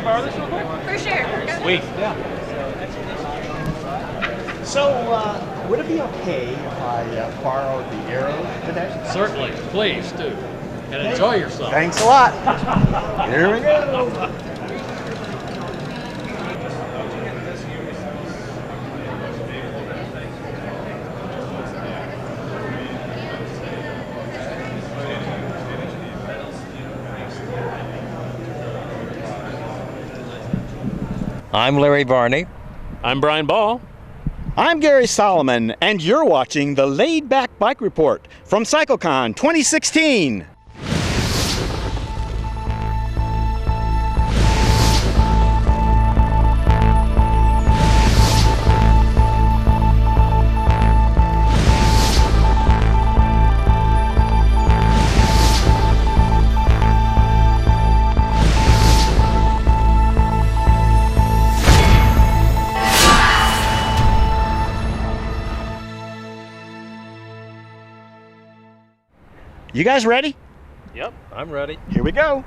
I borrow this real quick? For sure. Sweet. Yeah. So, would it be okay if I borrowed the arrow today? Certainly. Please do. And enjoy yourself. Thanks a lot. Here we go. I'm Larry Varney. I'm Brian Ball. I'm Gary Solomon, and you're watching the Laidback Bike Report from CycleCon 2016. You guys ready? Yep. I'm ready. Here we go.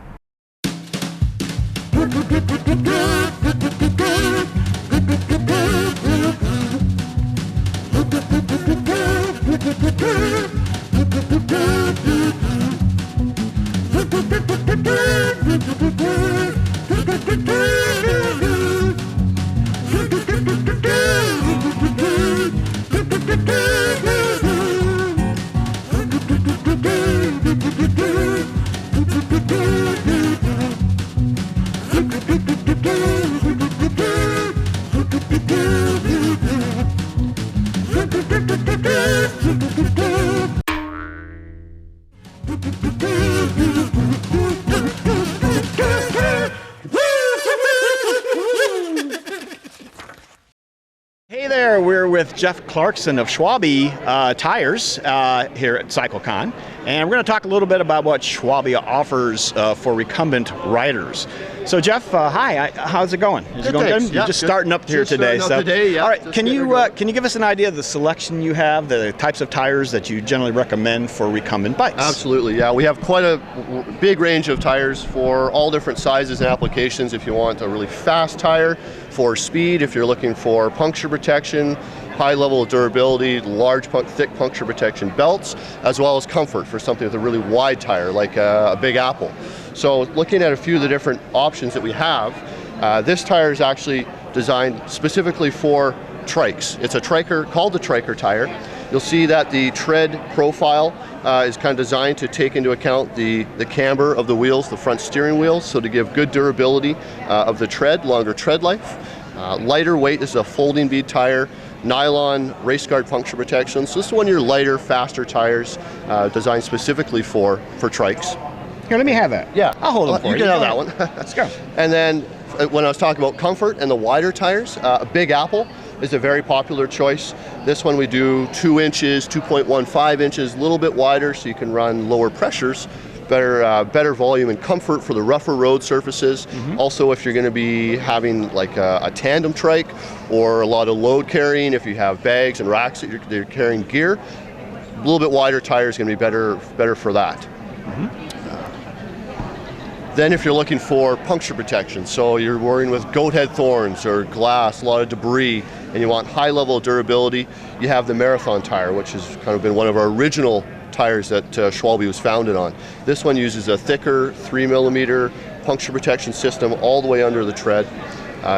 Hey there, we're with Jeff Clarkson of Schwalbe Tires here at CycleCon, and we're going to talk a little bit about what Schwalbe offers for recumbent riders. So Jeff, hi, how's it going? Is it going good? You're just starting up here today. All right, can you give us an idea of the selection you have, the types of tires that you generally recommend for recumbent bikes? Absolutely, yeah. We have quite a big range of tires for all different sizes and applications. If you want a really fast tire, for speed, if you're looking for puncture protection, high level of durability, large, thick puncture protection belts, as well as comfort for something with a really wide tire, like a Big Apple. So looking at a few of the different options that we have, this tire is actually designed specifically for trikes. It's a triker, called the triker tire. You'll see that the tread profile is kind of designed to take into account the camber of the wheels, the front steering wheels, so to give good durability of the tread, longer tread life. Lighter weight, this is a folding bead tire, nylon race guard puncture protection. So this is one of your lighter, faster tires designed specifically for trikes. Here, let me have that. Yeah, I'll hold it for you. You can have that one. Let's go. And then when I was talking about comfort and the wider tires, a Big Apple is a very popular choice. This one we do 2 inches, 2.15 inches, a little bit wider so you can run lower pressures, better volume and comfort for the rougher road surfaces. Also, if you're going to be having like a tandem trike or a lot of load carrying, if you have bags and racks that you're carrying gear, a little bit wider tire is going to be better for that. Then if you're looking for puncture protection, so you're worrying with goat head thorns or glass, a lot of debris, and you want high level of durability, you have the Marathon tire, which has kind of been one of our original tires that Schwalbe was founded on. This one uses a thicker 3mm puncture protection system all the way under the tread.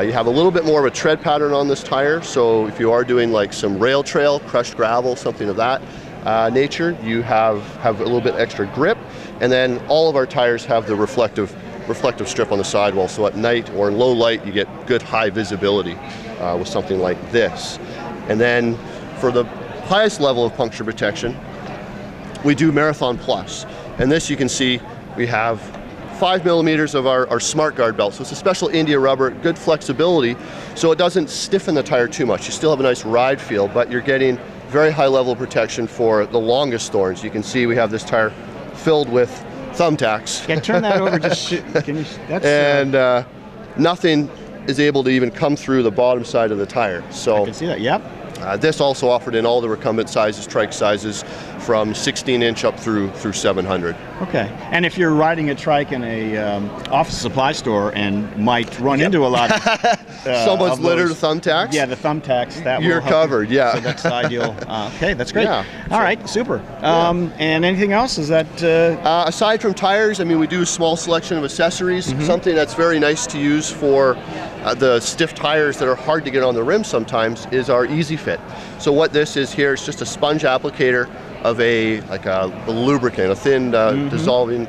You have a little bit more of a tread pattern on this tire, so if you are doing like some rail trail, crushed gravel, something of that nature, you have a little bit extra grip. And then all of our tires have the reflective strip on the sidewall, so at night or in low light you get good high visibility with something like this. And then for the highest level of puncture protection, we do Marathon Plus. And this you can see we have 5mm of our Smart Guard belt. So it's a special India rubber, good flexibility, so it doesn't stiffen the tire too much. You still have a nice ride feel, but you're getting very high level of protection for the longest thorns. You can see we have this tire filled with thumbtacks. Yeah, turn that over. Just can you? That's, and nothing is able to even come through the bottom side of the tire. So I can see that. Yep. This also offered in all the recumbent sizes, trike sizes, from 16 inch up through 700. Okay. And if you're riding a trike in a office supply store and might run into a lot of someone's littered thumbtacks. Yeah, the thumbtacks. That You're will help covered. you. Yeah. So that's ideal. Okay, that's great. Yeah. All right, super. And anything else? Is that? Aside from tires, I mean, we do a small selection of accessories. Something that's very nice to use for the stiff tires that are hard to get on the rim sometimes is our Easy Fit. So what this is here is just a sponge applicator of a lubricant, a thin dissolving,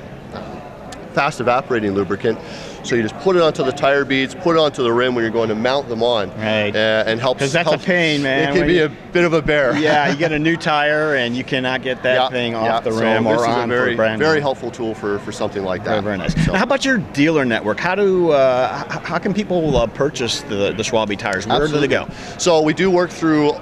fast evaporating lubricant. So you just put it onto the tire beads, put it onto the rim when you're going to mount them on, and helps. Because that's a pain, man. It can be a bit of a bear. Yeah, you get a new tire and you cannot get that thing off the rim so or this on is a for brand new. very helpful tool for something like that. Very, very nice. So. Now, how about your dealer network? How do how can people purchase the Schwalbe tires? Where do they go? So we do work through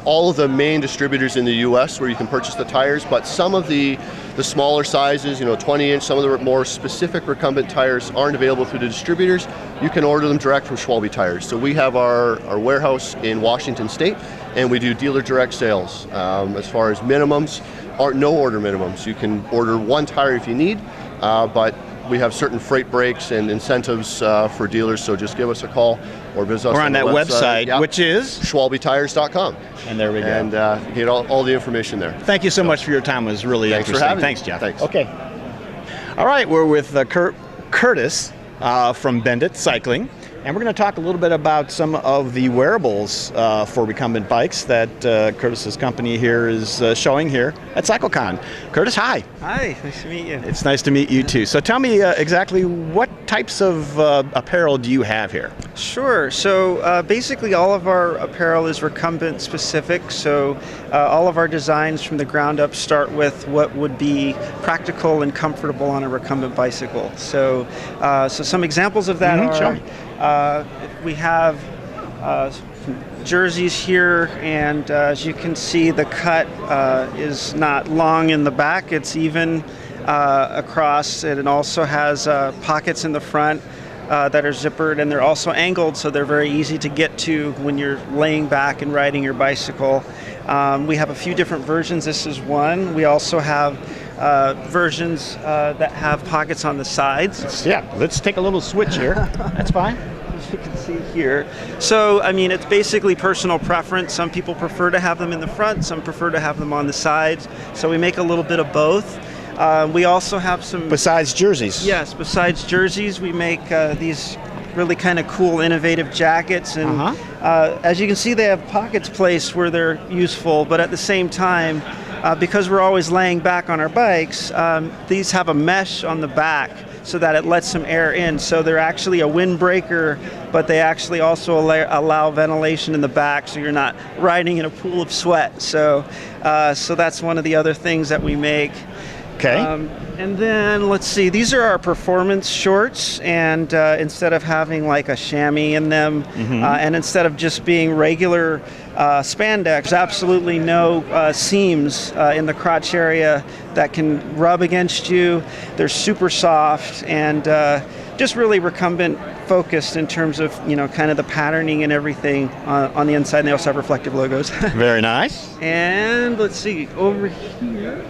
all of the main distributors in the U.S. where you can purchase the tires, but some of the smaller sizes, 20-inch, some of the more specific recumbent tires aren't available through the distributors. You can order them direct from Schwalbe Tires. So we have our warehouse in Washington State, and we do dealer direct sales. As far as minimums, no order minimums. You can order one tire if you need, but we have certain freight breaks and incentives for dealers, so just give us a call or visit us on that website, which is schwalbetires.com. And there we go. And you get all the information there. Thank you so much for your time. It was really Thanks interesting. for having Thanks, me. Jeff. Thanks. Okay. All right, we're with Curtis from Bendit Cycling. And we're going to talk a little bit about some of the wearables for recumbent bikes that Curtis's company here is showing here at CycleCon. Curtis, hi. Hi, nice to meet you. It's nice to meet you too. So tell me exactly what types of apparel do you have here? Sure. So basically all of our apparel is recumbent specific. So all of our designs from the ground up start with what would be practical and comfortable on a recumbent bicycle. So some examples of that are... Sure. We have jerseys here, and as you can see, the cut is not long in the back, it's even across, and it also has pockets in the front that are zippered, and they're also angled, so they're very easy to get to when you're laying back and riding your bicycle. We have a few different versions. This is one. We also have versions that have pockets on the sides. Yeah, let's take a little switch here. That's fine. As you can see here. So, I mean, it's basically personal preference. Some people prefer to have them in the front, some prefer to have them on the sides. So we make a little bit of both. We also have some... Besides jerseys? Yes, besides jerseys, we make these really kind of cool, innovative jackets. And as you can see, they have pockets placed where they're useful, but at the same time, because we're always laying back on our bikes, these have a mesh on the back so that it lets some air in. So they're actually a windbreaker, but they actually also allow ventilation in the back, so you're not riding in a pool of sweat. So that's one of the other things that we make. Okay. And then let's see, these are our performance shorts, and instead of having like a chamois in them, and instead of just being regular spandex, there's absolutely no seams in the crotch area that can rub against you. They're super soft and just really recumbent focused in terms of, kind of the patterning and everything on the inside. And they also have reflective logos. Very nice. And let's see, over here,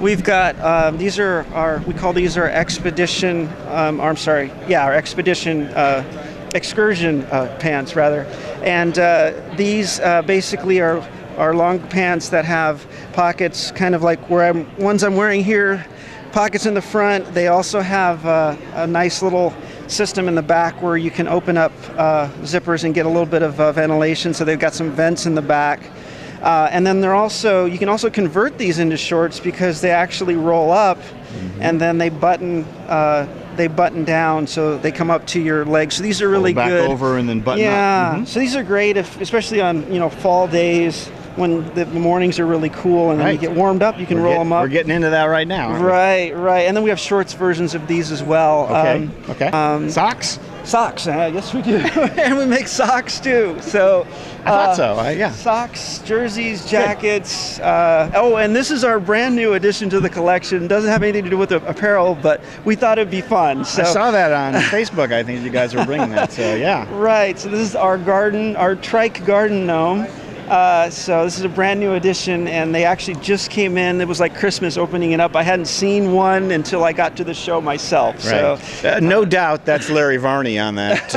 we've got, these are we call these our expedition, our expedition excursion pants rather. And these basically are long pants that have pockets kind of like ones I'm wearing here, pockets in the front. They also have a nice little system in the back where you can open up zippers and get a little bit of ventilation. So they've got some vents in the back. And then you can also convert these into shorts because they actually roll up and then they button down, so they come up to your legs. So these are really back good. Over and then button up. Yeah, so these are great, especially on fall days when the mornings are really cool and then you get warmed up. You can roll them up. We're getting into that right now. Right. And then we have shorts versions of these as well. Okay. Socks? Socks, yes we do. And we make socks too. So I thought so, yeah. Socks, jerseys, jackets. And this is our brand new addition to the collection. It doesn't have anything to do with the apparel, but we thought it'd be fun. So I saw that on Facebook. I think you guys were bringing that, so yeah. Right, so this is our Trike garden gnome. So this is a brand new edition, and they actually just came in. It was like Christmas opening it up. I hadn't seen one until I got to the show myself. Right. So No doubt that's Larry Varney on that.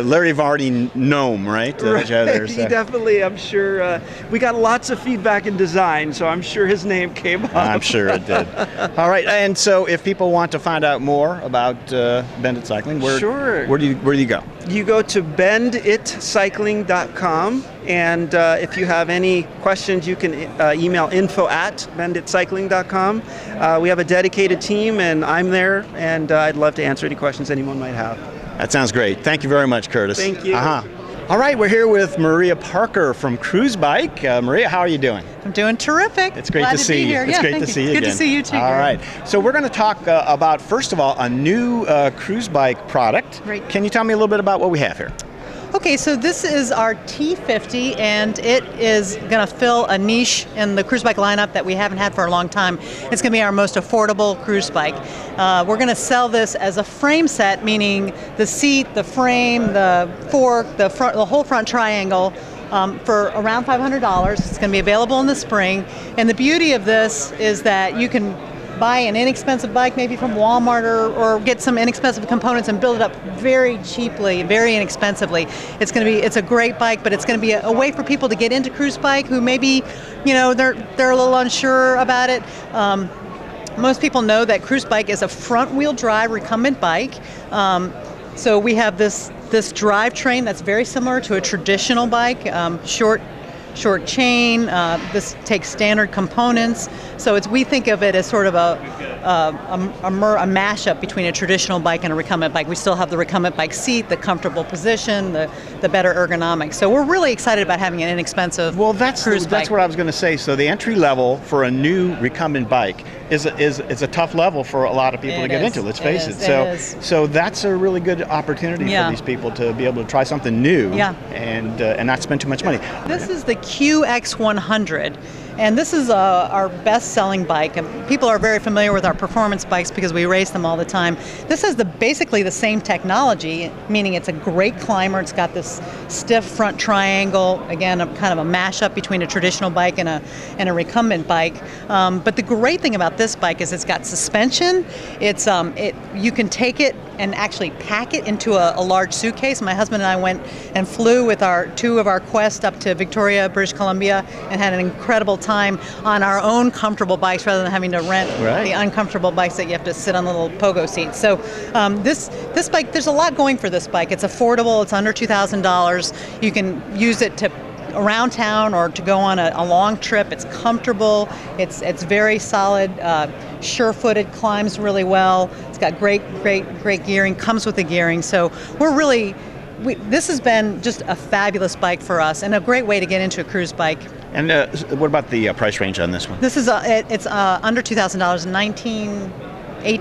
Larry Varney gnome, right? Right. He definitely, I'm sure, we got lots of feedback in design, so I'm sure his name came up. I'm sure it did. All right, and so if people want to find out more about Bendit Cycling, where do you go? You go to benditcycling.com, and if you have any questions, you can email info@benditcycling.com. We have a dedicated team, and I'm there, and I'd love to answer any questions anyone might have. That sounds great. Thank you very much, Curtis. Thank you. All right, we're here with Maria Parker from Cruzbike. Maria, how are you doing? I'm doing terrific. It's great Glad to see you. Be here. It's yeah, great to see you again. Good to see you too. All right. So we're going to talk about, first of all, a new Cruzbike product. Right. Can you tell me a little bit about what we have here? Okay, so this is our T50, and it is going to fill a niche in the cruise bike lineup that we haven't had for a long time. It's going to be our most affordable cruise bike. We're going to sell this as a frame set, meaning the seat, the frame, the fork, the whole front triangle, for around $500. It's going to be available in the spring. And the beauty of this is that you can buy an inexpensive bike maybe from Walmart or get some inexpensive components and build it up very cheaply, very inexpensively. It's a great bike, but it's going to be a way for people to get into cruise bike who maybe, they're a little unsure about it. Most people know that cruise bike is a front wheel drive recumbent bike. So we have this drivetrain that's very similar to a traditional bike, short chain. This takes standard components, so we think of it as sort of a mashup between a traditional bike and a recumbent bike. We still have the recumbent bike seat, the comfortable position, the better ergonomics. So we're really excited about having an inexpensive cruise bike. That's what I was going to say. So the entry level for a new recumbent bike is a tough level for a lot of people to get into. Let's face it. So that's a really good opportunity for these people to be able to try something new and not spend too much money. This is the QX100. And this is our best-selling bike. People are very familiar with our performance bikes because we race them all the time. This has basically the same technology, meaning it's a great climber. It's got this stiff front triangle, again, kind of a mashup between a traditional bike and a recumbent bike. But the great thing about this bike is it's got suspension. You can take it and actually pack it into a large suitcase. My husband and I went and flew with two of our quests up to Victoria, British Columbia, and had an incredible time on our own comfortable bikes rather than having to rent the uncomfortable bikes that you have to sit on the little pogo seats. So this bike, there's a lot going for this bike. It's affordable. It's under $2,000. You can use it to around town or to go on a long trip. It's comfortable. It's very solid, sure-footed, climbs really well. It's got great gearing, comes with the gearing. So this has been just a fabulous bike for us and a great way to get into a cruise bike. And what about the price range on this one? This is it's under $2,000, I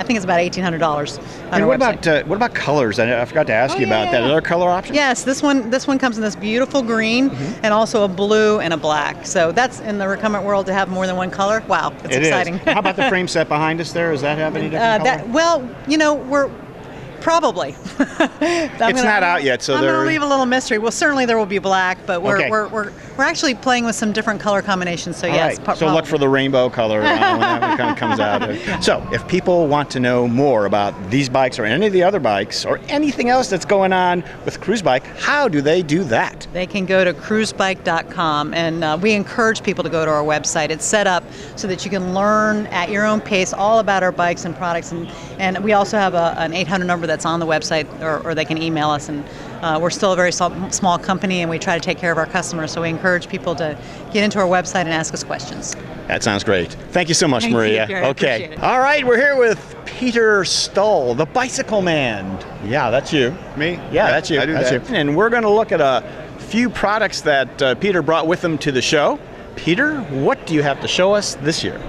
think it's about $1,800. And what about colors? I forgot to ask you about that. Are there color options? Yes, this one comes in this beautiful green and also a blue and a black. So that's in the recumbent world to have more than one color. Wow, it's exciting. How about the frame set behind us there? Does that have any different color? We're probably. It's not out yet, so I'm going to leave a little mystery. Well, certainly there will be black, but we're actually playing with some different color combinations. So yes. Right. So look for the rainbow color when that one comes out. So if people want to know more about these bikes or any of the other bikes or anything else that's going on with Cruzbike, how do they do that? They can go to cruzbike.com, and we encourage people to go to our website. It's set up so that you can learn at your own pace all about our bikes and products, and we also have an 800 number that's on the website, or they can email us, and we're still a very small company, and we try to take care of our customers, so we encourage people to get into our website and ask us questions. That sounds great. Thank you so much, Maria. Thank you, okay. Appreciate it. All right, we're here with Peter Stoll, the Bicycle Man. Yeah, that's you. Me? Yeah, that's you. I do that's that. You. And we're going to look at a few products that Peter brought with him to the show. Peter, what do you have to show us this year?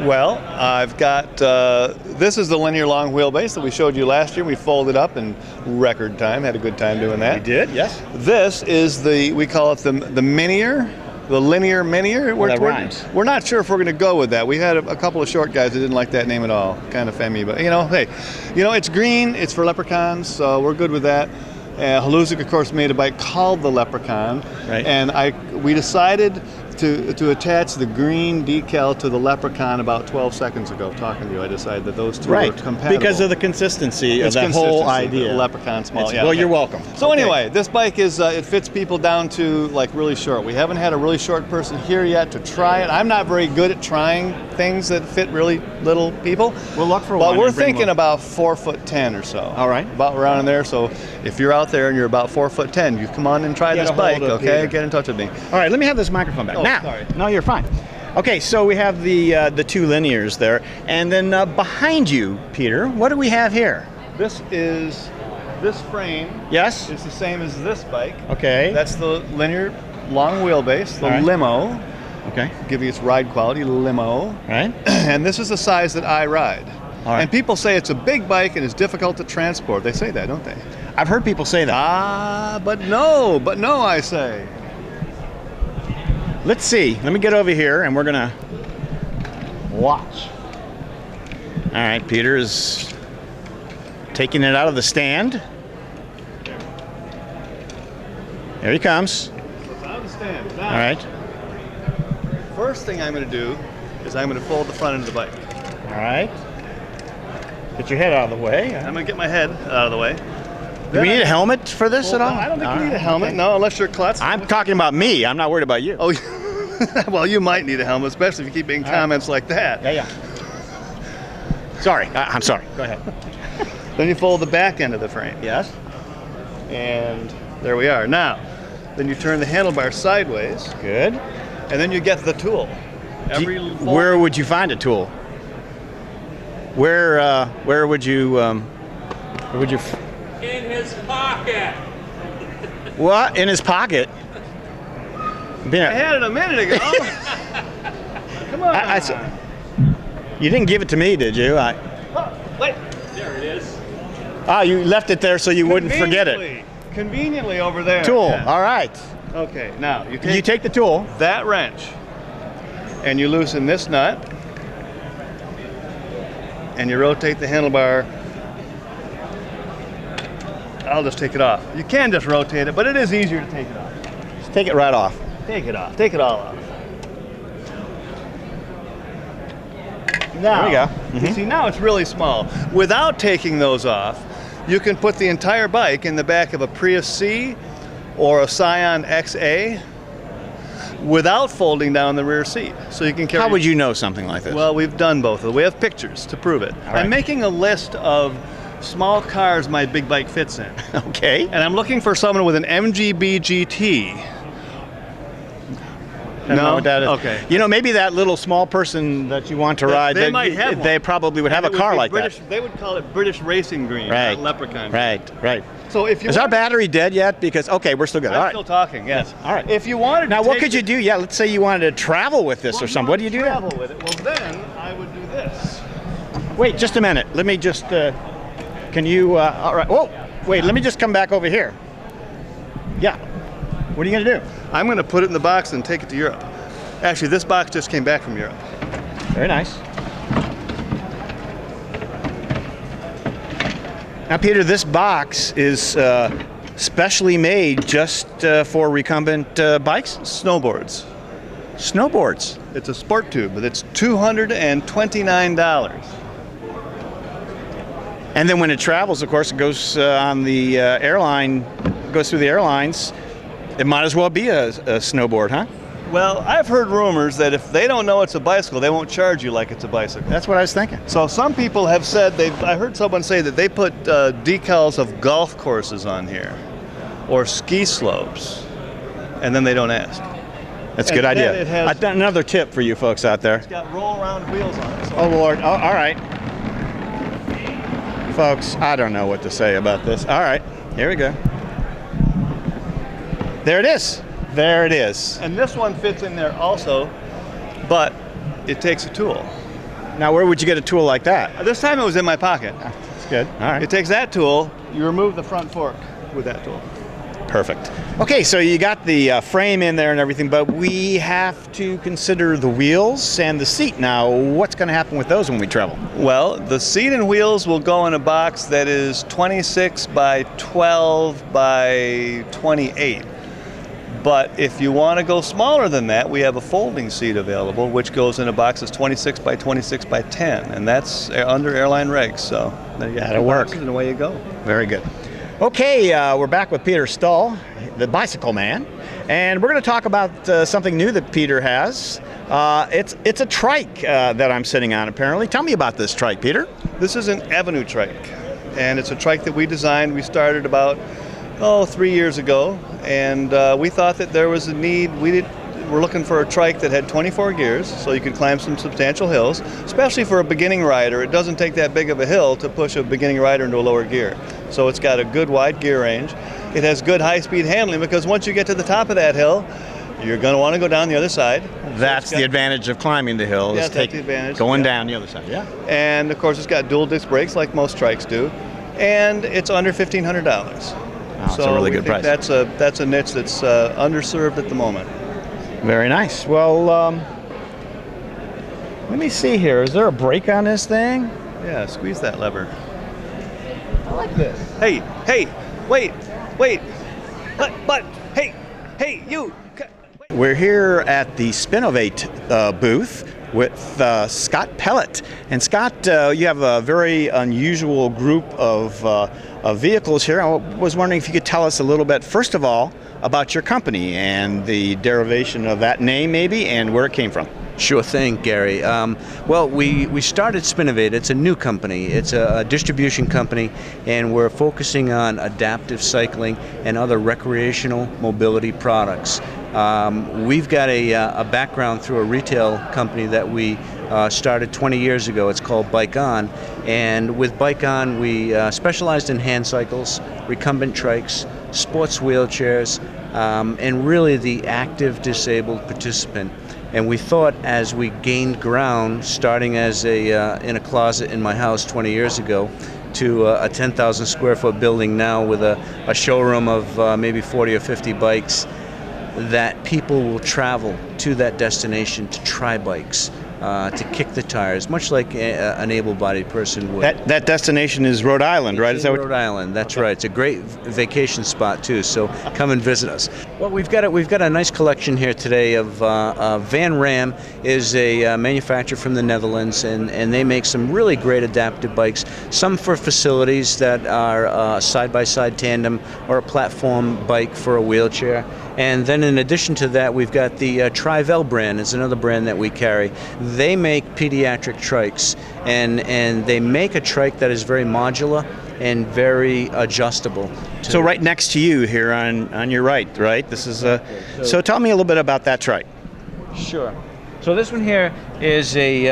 Well, I've got, this is the linear long wheelbase that we showed you last year. We folded up in record time, had a good time doing that. We did, yes. This is we call it the minier, the linear minier. That rhymes. We're not sure if we're going to go with that. We had a couple of short guys that didn't like that name at all, kind of femmy, but hey, it's green, it's for leprechauns, so we're good with that. Haluzik, of course, made a bike called the Leprechaun, Right. and we decided to attach the green decal to the Leprechaun about 12 seconds ago. Talking to you, I decided that those two were compatible. Because of the consistency of It's that whole consistency, idea. the Leprechaun small. Yeah, Well, okay. you're welcome. So Okay. anyway, this bike is it fits people down to like really short. We haven't had a really short person here yet to try it. I'm not very good at trying things that fit really little people. We'll look for But one we're and bring thinking one. about 4'10" or so. All right. About around in there. So if you're out there and you're about 4'10", you come on and try Get this a hold bike. of Okay, Peter. get in touch with me. All right, let me have this microphone back. Oh, now, sorry. no, you're fine. Okay, so we have the two linears there, and then behind you, Peter, what do we have here? This frame Yes. is the same as this bike. Okay. That's the linear long wheelbase, the All right. limo, Okay. giving its ride quality, limo. Right. And this is the size that I ride. All right. And people say it's a big bike and it's difficult to transport. They say that, don't they? I've heard people say that. But no, I say. Let's see. Let me get over here, and we're gonna watch. All right, Peter is taking it out of the stand. There he comes. I understand. Now, All right. first thing I'm going to do is I'm going to fold the front end of the bike. All right. Get your head out of the way. I'm going to get my head out of the way. Do we need a helmet for this at all? No, I don't think All you need a right, helmet. okay. No, unless you're klutz. I'm talking about me. I'm not worried about you. Oh, well, you might need a helmet, especially if you keep making comments like that. Yeah. Sorry. I'm sorry. Go ahead. Then you fold the back end of the frame. Yes. And there we are. Now, then you turn the handlebar sideways, Good. and then you get the tool. Where would you find a tool? Where would you In his pocket. What? In his pocket? I had it a minute ago. Come on. You didn't give it to me, did you? Wait. There it is. You left it there so you wouldn't forget it. Conveniently over there. Tool. Yeah. All right. Okay. Now you You take the tool. that wrench, and you loosen this nut, and you rotate the handlebar. I'll just take it off. You can just rotate it, but it is easier to take it off. Just take it right off. Take it off. Take it all off. There Now, we go. You see, now it's really small. Without taking those off, you can put the entire bike in the back of a Prius C or a Scion XA without folding down the rear seat. So you can carry. How would you know something like this? Well, we've done both of them. We have pictures to prove it. All right. I'm making a list of small cars my big bike fits in. Okay. And I'm looking for someone with an MGB GT. I don't know No? what that is. Okay. You know, maybe that little small person that you want to ride, They might have they one. probably would have a It would car be like British, that. They would call it British Racing Green, Right. not Leprechaun. Right. So if you Is our want- battery dead yet? Because, okay, we're still good. I'm All right. still talking, yes. All right. If you wanted Now, to what take could you it- do? Yeah, let's say you wanted to travel with this or something. What do you do? then? Travel with it. Well, then I would do this. Wait, just a minute. Let me just, can you, all right. Whoa, wait, let me just come back over here. Yeah. What are you going to do? I'm going to put it in the box and take it to Europe. Actually, this box just came back from Europe. Very nice. Now, Peter, this box is specially made just for recumbent bikes? Snowboards. Snowboards. It's a sport tube, but it's $229. And then when it travels, of course, it goes on the airline, goes through the airlines. It might as well be a snowboard, huh? Well, I've heard rumors that if they don't know it's a bicycle, they won't charge you like it's a bicycle. That's what I was thinking. So some people have said I heard someone say that they put decals of golf courses on here or ski slopes, and then they don't ask. That's a good And then idea. it has- I've done another tip for you folks out there. It's got roll-around wheels on it. So Oh, Lord. Oh, all right. Folks, I don't know what to say about this. All right, here we go. There it is. There it is. And this one fits in there also, but it takes a tool. Now, where would you get a tool like that? This time it was in my pocket. That's good. All right. It takes that tool, you remove the front fork with that tool. Perfect. Okay, so you got the frame in there and everything, but we have to consider the wheels and the seat. Now, what's going to happen with those when we travel? Well, the seat and wheels will go in a box that is 26 by 12 by 28. But if you want to go smaller than that, we have a folding seat available, which goes in a box that's 26 by 26 by 10, and that's under airline regs. So there you have That'll work. And away you go. Very good. Okay, we're back with Peter Stahl, the bicycle man, and we're going to talk about something new that Peter has. It's a trike that I'm sitting on, apparently. Tell me about this trike, Peter. This is an Avenue trike, and it's a trike that we designed. We started about 3 years ago, and we thought that there was a need. We're looking for a trike that had 24 gears, so you could climb some substantial hills, especially for a beginning rider. It doesn't take that big of a hill to push a beginning rider into a lower gear. So it's got a good wide gear range. It has good high-speed handling, because once you get to the top of that hill, you're going to want to go down the other side. That's the advantage of climbing the hill. Yeah, is that's the advantage. Going down the other side. Yeah. And of course, it's got dual disc brakes like most trikes do, and it's under $1,500. Wow, so a really good price. That's a niche that's underserved at the moment. Very nice. Well, let me see here. Is there a brake on this thing? Yeah, squeeze that lever. I like this. Hey, wait, but, hey, you. We're here at the Spinovate booth with Scott Pellet. And Scott, you have a very unusual group of vehicles here. I was wondering if you could tell us a little bit, first of all, about your company and the derivation of that name, maybe, and where it came from. Sure thing, Gary. Well, we started Spinovate. It's a new company. It's a distribution company, and we're focusing on adaptive cycling and other recreational mobility products. We've got a background through a retail company that we started 20 years ago. It's called Bike On, and with Bike On, we specialized in hand cycles, recumbent trikes, sports wheelchairs, and really the active disabled participant. And we thought, as we gained ground, starting as in a closet in my house 20 years ago, to a 10,000 square foot building now with a showroom of maybe 40 or 50 bikes, that people will travel to that destination to try bikes, to kick the tires, much like an able-bodied person would. That destination is Rhode Island, right? Is that Rhode Island? That's right. It's a great vacation spot too. So come and visit us. Well, we've got a nice collection here today of Van Ram is a manufacturer from the Netherlands, and they make some really great adaptive bikes. Some for facilities that are side-by-side tandem or a platform bike for a wheelchair. And then in addition to that, we've got the Trivell brand. It's another brand that we carry. They make pediatric trikes, and they make a trike that is very modular and very adjustable. So right next to you here on your right? This is so tell me a little bit about that trike. Sure. So this one here is a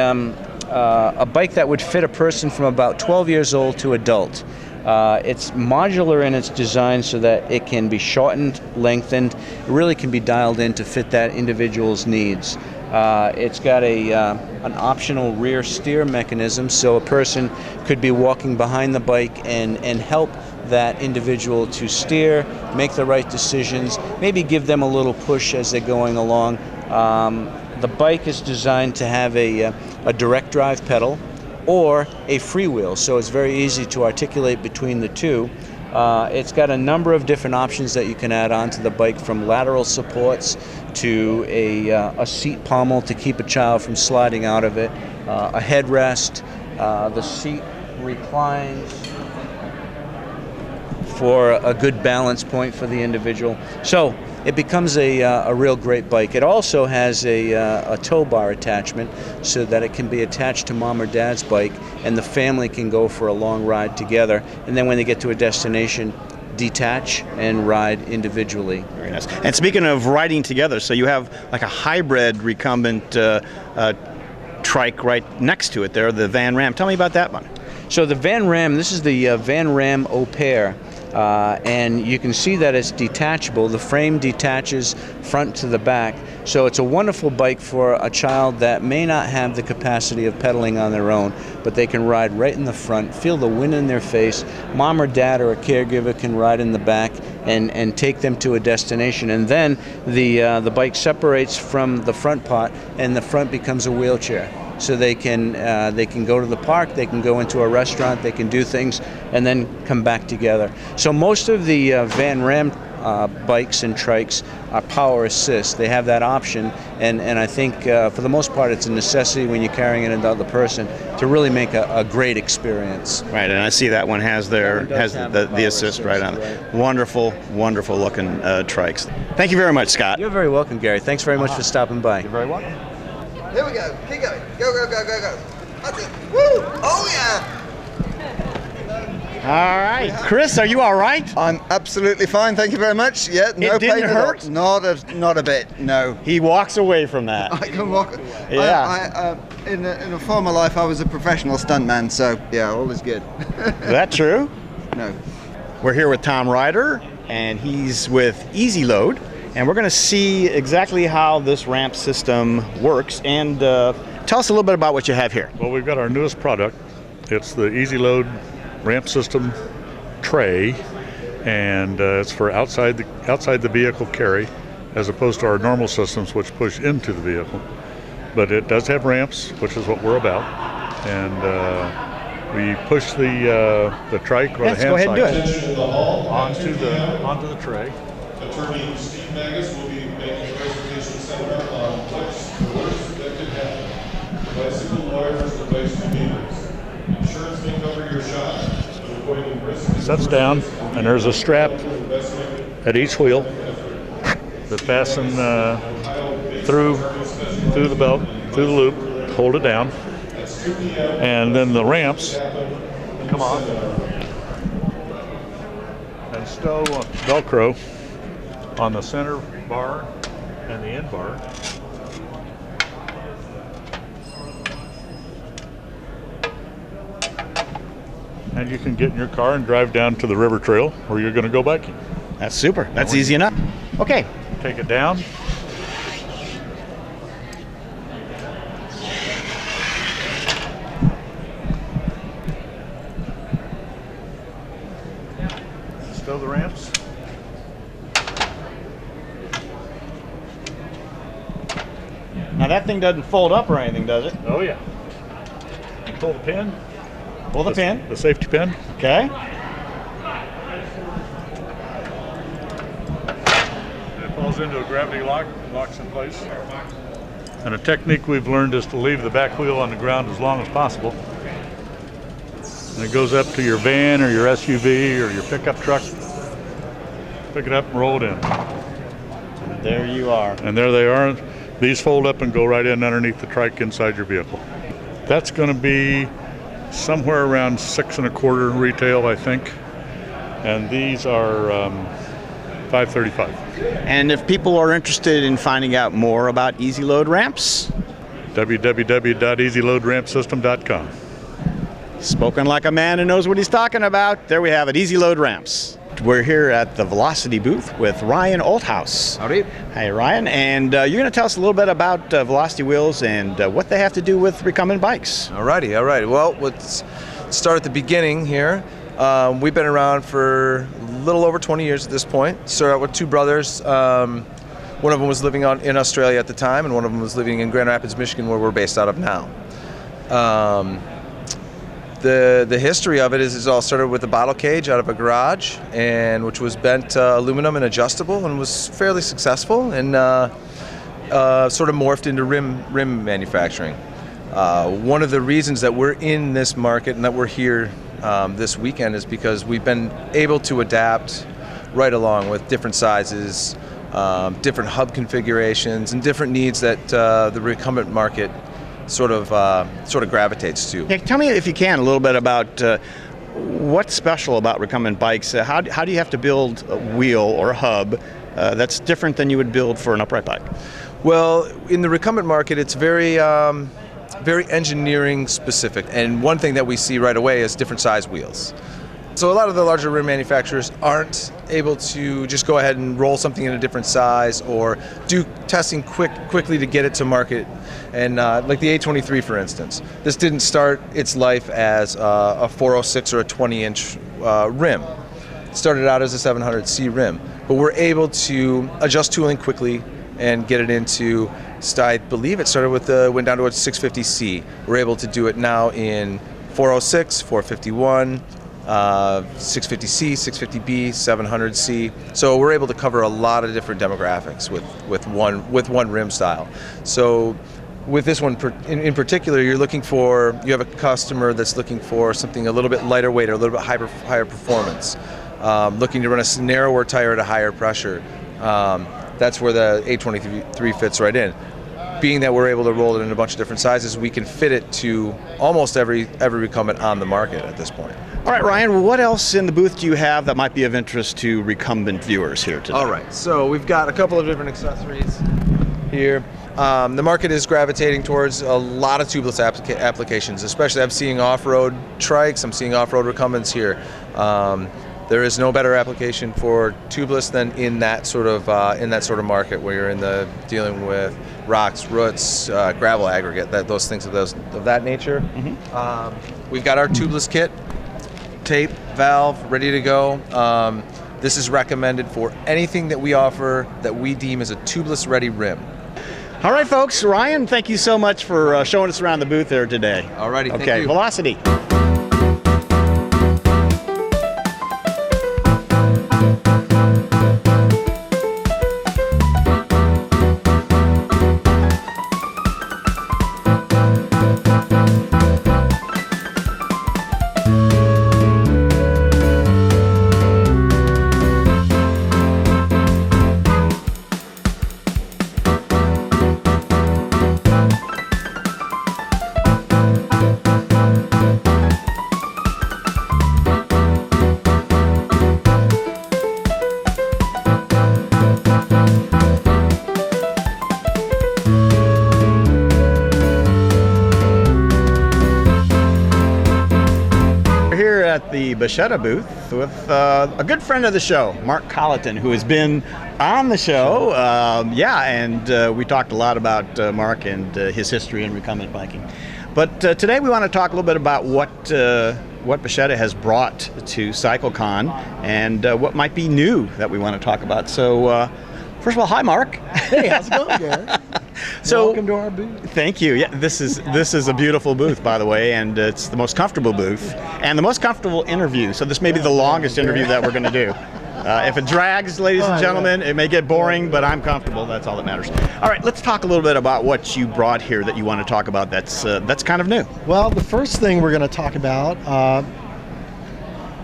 bike that would fit a person from about 12 years old to adult. It's modular in its design so that it can be shortened, lengthened. It really can be dialed in to fit that individual's needs. It's got an optional rear steer mechanism, so a person could be walking behind the bike and help that individual to steer, make the right decisions, maybe give them a little push as they're going along. The bike is designed to have a direct drive pedal or a freewheel, so it's very easy to articulate between the two. It's got a number of different options that you can add on to the bike, from lateral supports to a seat pommel to keep a child from sliding out of it, a headrest. The seat reclines for a good balance point for the individual. So it becomes a real great bike. It also has a tow bar attachment so that it can be attached to mom or dad's bike, and the family can go for a long ride together. And then when they get to a destination, detach and ride individually. Very nice. And speaking of riding together, so you have like a hybrid recumbent trike right next to it there, the Van Ram. Tell me about that one. So the Van Ram, this is the Van Ram Au Pair. And you can see that it's detachable. The frame detaches front to the back. So it's a wonderful bike for a child that may not have the capacity of pedaling on their own, but they can ride right in the front, feel the wind in their face. Mom or dad or a caregiver can ride in the back and take them to a destination. And then the bike separates from the front part, and the front becomes a wheelchair. So they can go to the park, they can go into a restaurant, they can do things, and then come back together. So most of the Van Ram bikes and trikes are power assist. They have that option, and I think for the most part it's a necessity when you're carrying it another person to really make a great experience. Right, and I see that one has the assist right on it. Right. Wonderful, wonderful looking trikes. Thank you very much, Scott. You're very welcome, Gary. Thanks very much for stopping by. You're very welcome. Here we go. Keep going. Go, go, go, go, go. That's it. Woo! Oh, yeah. All right. Chris, are you all right? I'm absolutely fine. Thank you very much. Yeah, no It didn't pain at hurt? all. Not a bit. No. He walks away from that. I can walk. Yeah. In a former life, I was a professional stuntman, so yeah, all is good. Is that true? No. We're here with Tom Ryder, and he's with Easy Load, and we're going to see exactly how this ramp system works. And tell us a little bit about what you have here. Well, we've got our newest product. It's the Easy Load ramp system tray, and it's for outside the vehicle carry, as opposed to our normal systems which push into the vehicle. But it does have ramps, which is what we're about, and we push the trike or the hand go ahead and do cycle onto the tray. Attorney Steve Magus will be making a presentation seminar on what's the worst that could happen. Bicycle lawyers and bicycle dealers. Insurance may cover your shot, but avoiding risk. Sets down, and there's a strap at each wheel that fasten through the belt, through the loop, hold it down, and then the ramps come off and stow Velcro on the center bar and the end bar. And you can get in your car and drive down to the river trail where you're going to go biking. That's super. That's easy enough. Okay. Take it down. Stow the ramps. Now that thing doesn't fold up or anything, does it? Oh yeah. Pull the pin. Pull the pin. The safety pin. Okay. It falls into a gravity lock, locks in place. And a technique we've learned is to leave the back wheel on the ground as long as possible. And it goes up to your van or your SUV or your pickup truck. Pick it up and roll it in. There you are. And there they are. These fold up and go right in underneath the trike inside your vehicle. That's going to be somewhere around $6.25 retail, I think. And these are $5.35. And if people are interested in finding out more about Easy Load ramps, www.easyloadrampsystem.com. Spoken like a man who knows what he's talking about. There we have it, Easy Load ramps. We're here at the Velocity booth with Ryan Olthouse. Howdy. Hi, Ryan. And you're going to tell us a little bit about Velocity wheels and what they have to do with recumbent bikes. Alrighty, all right. Well, let's start at the beginning here. We've been around for a little over 20 years at this point. Started out with two brothers. One of them was living in Australia at the time, and one of them was living in Grand Rapids, Michigan, where we're based out of now. The history of it is it all started with a bottle cage out of a garage, and which was bent aluminum and adjustable, and was fairly successful, and sort of morphed into rim manufacturing. One of the reasons that we're in this market and that we're here this weekend is because we've been able to adapt right along with different sizes, different hub configurations, and different needs that the recumbent market sort of gravitates to. Yeah, tell me, if you can, a little bit about what's special about recumbent bikes. How do you have to build a wheel or a hub that's different than you would build for an upright bike? Well, in the recumbent market, it's very engineering specific, and one thing that we see right away is different size wheels. So a lot of the larger rim manufacturers aren't able to just go ahead and roll something in a different size or do testing quickly to get it to market. And like the A23, for instance, this didn't start its life as a 406 or a 20-inch rim. started out as a 700C rim, but we're able to adjust tooling quickly and get it into, I believe it started with went down to a 650C. We're able to do it now in 406, 451, 650C, 650B, 700C. So we're able to cover a lot of different demographics with one rim style. So with this one in particular, you have a customer that's looking for something a little bit lighter weight or a little bit higher performance, looking to run a narrower tire at a higher pressure. That's where the A23 fits right in. Being that we're able to roll it in a bunch of different sizes, we can fit it to almost every recumbent on the market at this point. All right, Ryan, what else in the booth do you have that might be of interest to recumbent viewers here today? All right, so we've got a couple of different accessories here. The market is gravitating towards a lot of tubeless applications, especially I'm seeing off-road trikes, I'm seeing off-road recumbents here. There is no better application for tubeless than in that sort of market where you're dealing with rocks, roots, gravel aggregate, those things of that nature. Mm-hmm. We've got our tubeless kit, tape, valve, ready to go. This is recommended for anything that we offer that we deem as a tubeless ready rim. All right, folks. Ryan, thank you so much for showing us around the booth there today. All righty, thank you. Velocity. At the Bacchetta booth with a good friend of the show, Mark Colleton, who has been on the show. We talked a lot about Mark and his history in recumbent biking. But today we want to talk a little bit about what Bacchetta has brought to CycleCon and what might be new that we want to talk about. So first of all, hi, Mark. Hey, how's it going, Gary? So, welcome to our booth. Thank you. Yeah, this is a beautiful booth, by the way, and it's the most comfortable booth and the most comfortable interview. So this may be the longest interview that we're going to do. If it drags, ladies and gentlemen, it may get boring, but I'm comfortable. That's all that matters. All right, let's talk a little bit about what you brought here that you want to talk about. That's kind of new. Well, the first thing we're going to talk about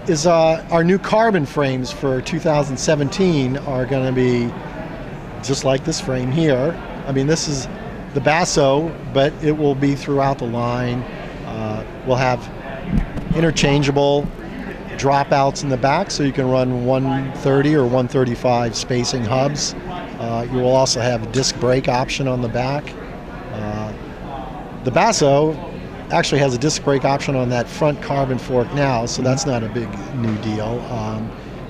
is our new carbon frames for 2017 are going to be just like this frame here. I mean, this is the Basso, but it will be throughout the line. We'll have interchangeable dropouts in the back, so you can run 130 or 135 spacing hubs. You will also have a disc brake option on the back. The Basso actually has a disc brake option on that front carbon fork now, so that's not a big new deal.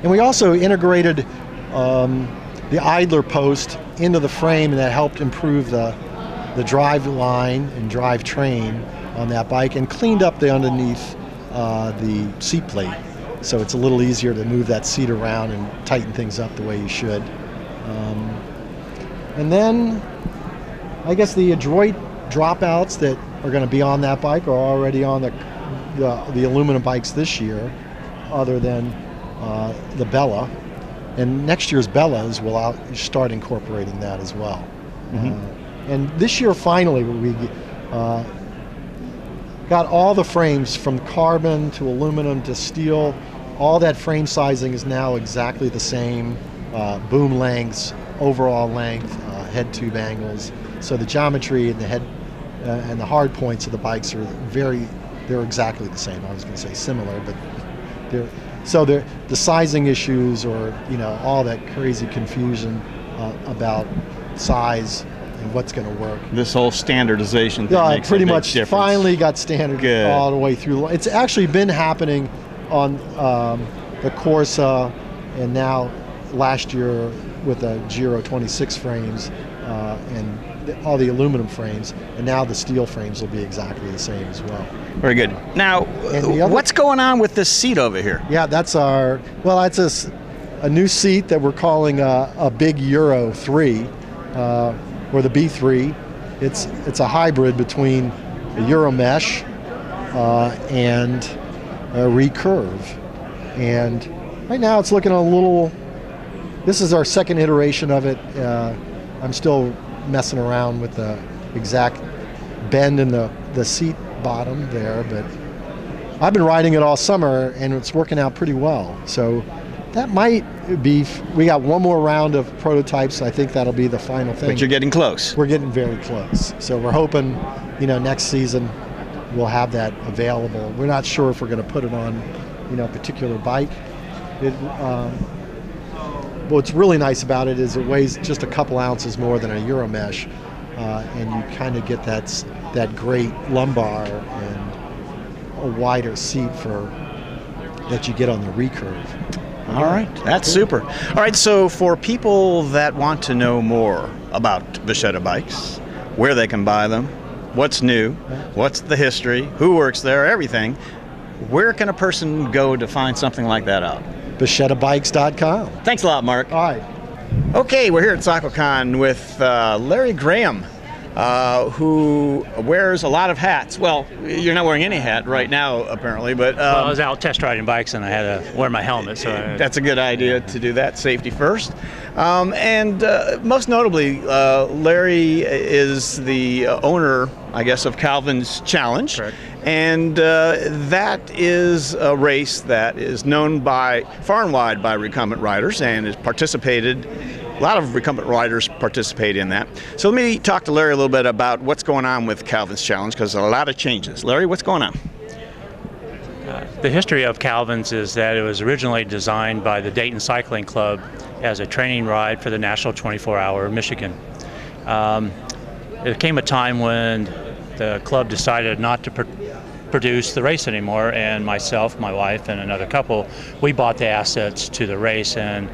And we also integrated the idler post into the frame, and that helped improve the drive line and drive train on that bike and cleaned up the underneath the seat plate. So it's a little easier to move that seat around and tighten things up the way you should. And then I guess the adroit dropouts that are going to be on that bike are already on the aluminum bikes this year, other than the Bella. And next year's Bellas will start incorporating that as well. Mm-hmm. And this year, finally, we got all the frames from carbon to aluminum to steel. All that frame sizing is now exactly the same. Boom lengths, overall length, head tube angles. So the geometry and the head and the hard points of the bikes are they're exactly the same. I was going to say similar, but the sizing issues or all that crazy confusion about size and what's going to work. This whole standardization thing makes pretty a big much difference. Finally got standard all the way through. It's actually been happening on the Corsa, and now last year with the Giro 26 frames, and all the aluminum frames, and now the steel frames will be exactly the same as well. Very good. Now, what's going on with this seat over here? Yeah, that's that's a new seat that we're calling a Big Euro 3, or the B3. It's a hybrid between a Euro mesh and a recurve. And right now it's looking a little, this is our second iteration of it. I'm still messing around with the exact bend in the seat bottom there, but I've been riding it all summer and it's working out pretty well. So that might be, we got one more round of prototypes. I think that'll be the final thing. But you're getting close. We're getting very close. So we're hoping, next season we'll have that available. We're not sure if we're going to put it on, a particular bike. What's really nice about it is it weighs just a couple ounces more than a Euro mesh, and you kind of get that great lumbar and a wider seat that you get on the recurve. All right, that's super. All right, so for people that want to know more about Bacchetta bikes, where they can buy them, what's new, what's the history, who works there, everything, where can a person go to find something like that out? BachettaBikes.com. Thanks a lot, Mark. All right. Okay, we're here at CycleCon with Larry Graham, who wears a lot of hats. Well, you're not wearing any hat right now, apparently, but... well, I was out test riding bikes and I had to wear my helmet, so... That's a good idea to do that, safety first. And most notably, Larry is the owner, I guess, of Calvin's Challenge. Correct. And that is a race that is known far and wide by recumbent riders and is participated. A lot of recumbent riders participate in that. So let me talk to Larry a little bit about what's going on with Calvin's Challenge, because a lot of changes. Larry, what's going on? The history of Calvin's is that it was originally designed by the Dayton Cycling Club as a training ride for the National 24-Hour Michigan. There came a time when the club decided not to produce the race anymore, and myself, my wife, and another couple, we bought the assets to the race and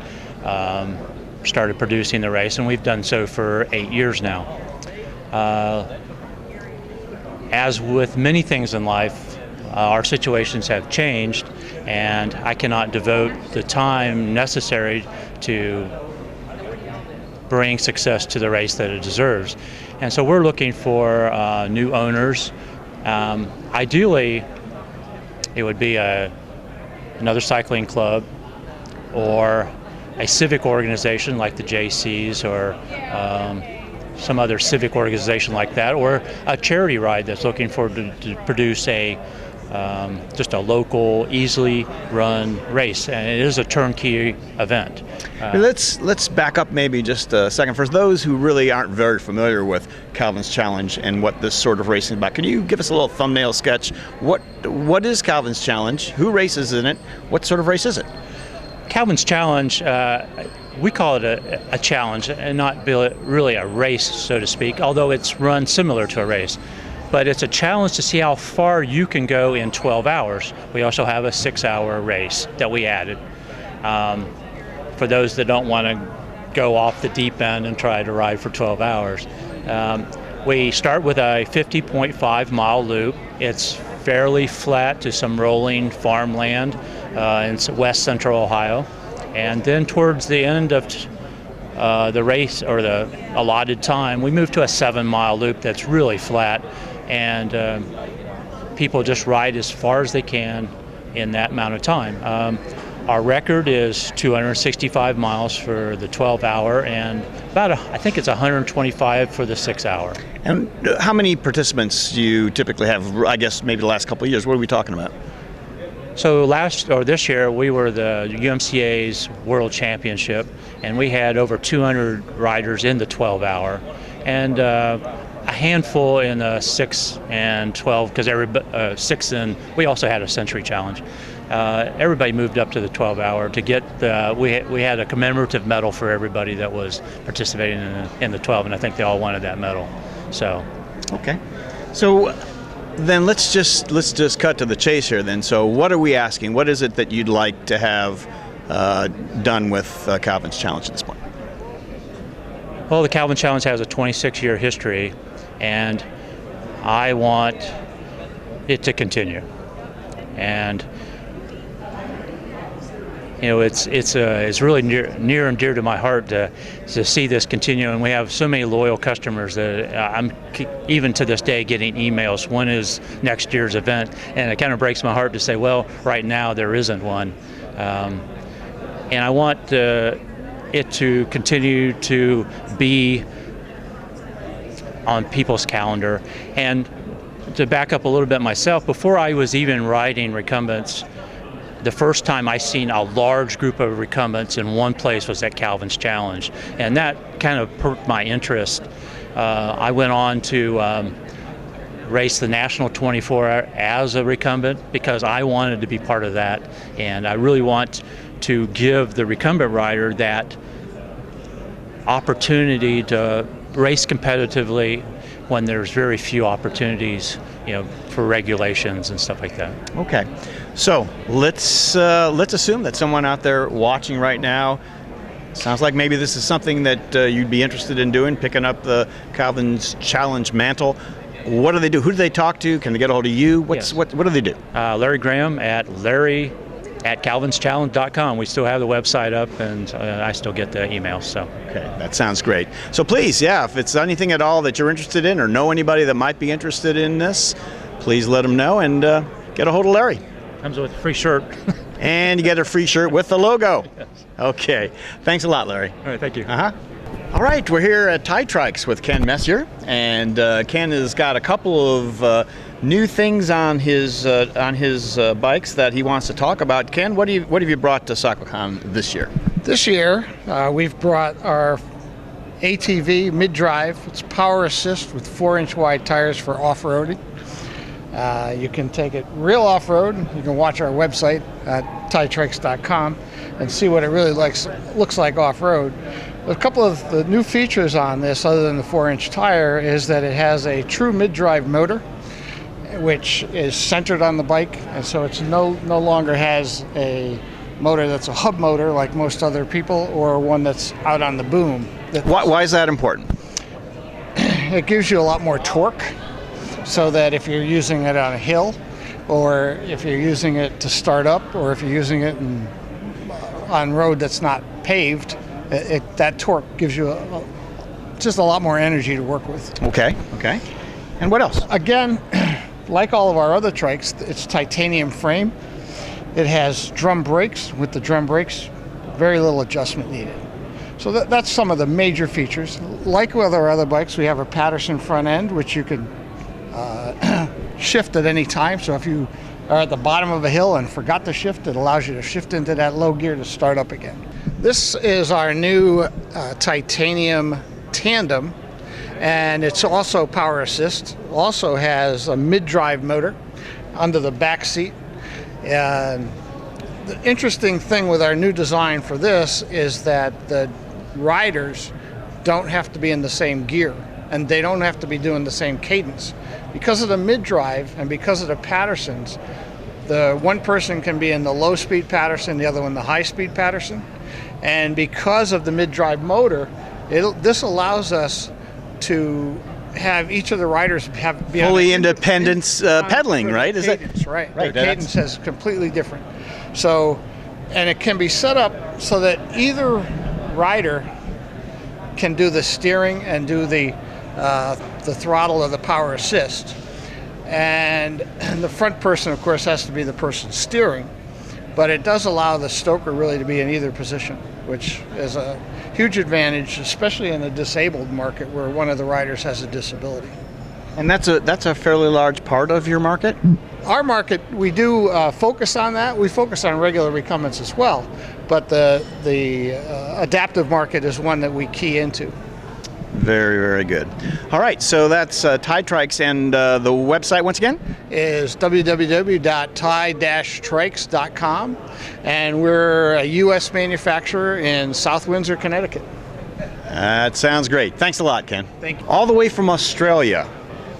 started producing the race, and we've done so for 8 years now. As with many things in life, our situations have changed, and I cannot devote the time necessary to bring success to the race that it deserves. And so we're looking for new owners. Ideally, it would be another cycling club or a civic organization like the JCs or some other civic organization like that, or a charity ride that's looking to produce just a local, easily run race, and it is a turnkey event. Let's back up maybe just a second. For those who really aren't very familiar with Calvin's Challenge and what this sort of racing is about, can you give us a little thumbnail sketch? What is Calvin's Challenge? Who races in it? What sort of race is it? Calvin's Challenge, we call it a challenge and not really a race, so to speak, although it's run similar to a race. But it's a challenge to see how far you can go in 12 hours. We also have a 6-hour race that we added. For those that don't want to go off the deep end and try to ride for 12 hours. We start with a 50.5 mile loop. It's fairly flat to some rolling farmland in west central Ohio. And then towards the end of the race, or the allotted time, we move to a 7-mile loop that's really flat, and people just ride as far as they can in that amount of time. Our record is 265 miles for the 12-hour, and I think it's 125 for the 6-hour. And how many participants do you typically have? I guess maybe the last couple of years. What are we talking about? So this year we were the UMCA's World Championship, and we had over 200 riders in the 12-hour, and a handful in the 6 and 12, because 6 and we also had a Century Challenge. Everybody moved up to the 12-hour to get we had a commemorative medal for everybody that was participating in the 12, and I think they all wanted that medal. So, okay. So then let's just cut to the chase here then. So what are we asking? What is it that you'd like to have done with Calvin's Challenge at this point? Well, the Calvin Challenge has a 26-year history, and I want it to continue. And you know, it's really near and dear to my heart to see this continue, and we have so many loyal customers that I'm even to this day getting emails, when is next year's event, and it kind of breaks my heart to say, well, right now there isn't one, and I want it to continue to be on people's calendar. And to back up a little bit myself, before I was even riding recumbents, the first time I seen a large group of recumbents in one place was at Calvin's Challenge, and that kind of perked my interest. I went on to race the National 24 as a recumbent because I wanted to be part of that, and I really want to give the recumbent rider that opportunity to race competitively when there's very few opportunities, you know, for regulations and stuff like that. Okay, so let's assume that someone out there watching right now, sounds like maybe this is something that you'd be interested in doing, picking up the Calvin's Challenge mantle. What do they do? Who do they talk to? Can they get a hold of you? What do they do? Larry Graham at larry@calvinschallenge.com. We still have the website up, and I still get the emails. So. Okay, that sounds great. So please, yeah, if it's anything at all that you're interested in or know anybody that might be interested in this, please let them know and get a hold of Larry. Comes with a free shirt. And you get a free shirt with the logo. Yes. Okay, thanks a lot, Larry. All right, thank you. All right, we're here at Ti-Trikes with Ken Messier, and Ken has got a couple of new things on his bikes that he wants to talk about. Ken, what have you brought to CycleCon this year? This year, we've brought our ATV mid-drive. It's power assist with 4-inch wide tires for off-roading. You can take it real off-road. You can watch our website at Ti-Trikes.com and see what it really looks like off-road. A couple of the new features on this, other than the 4-inch tire, is that it has a true mid-drive motor, which is centered on the bike, and so it's no longer has a motor that's a hub motor like most other people, or one that's out on the boom. Why is that important? It gives you a lot more torque, so that if you're using it on a hill, or if you're using it to start up, or if you're using it on road that's not paved, that torque gives you just a lot more energy to work with. Okay. And what else? Again, like all of our other trikes, it's titanium frame. It has drum brakes. With the drum brakes, very little adjustment needed. So that's some of the major features. Like with our other bikes, we have a Patterson front end, which you can shift at any time. So if you are at the bottom of a hill and forgot to shift, it allows you to shift into that low gear to start up again. This is our new titanium tandem, and it's also power assist. Also has a mid-drive motor under the back seat. And the interesting thing with our new design for this is that the riders don't have to be in the same gear, and they don't have to be doing the same cadence. Because of the mid-drive and because of the Pattersons, the one person can be in the low-speed Patterson, the other one the high-speed Patterson. And because of the mid-drive motor, this allows us to have each of the riders be fully independent pedaling, right? Is that right? Their cadence is completely different. So, and it can be set up so that either rider can do the steering and do the throttle or the power assist. And the front person, of course, has to be the person steering. But it does allow the stoker really to be in either position, which is a huge advantage, especially in a disabled market where one of the riders has a disability. And that's a fairly large part of your market? Our market, we do focus on that. We focus on regular recumbents as well, but the adaptive market is one that we key into. Very, very good. All right, so that's Ti-Trikes, and the website once again is www.ti-trikes.com, and we're a U.S. manufacturer in South Windsor, Connecticut. That sounds great. Thanks a lot, Ken. Thank you. All the way from Australia,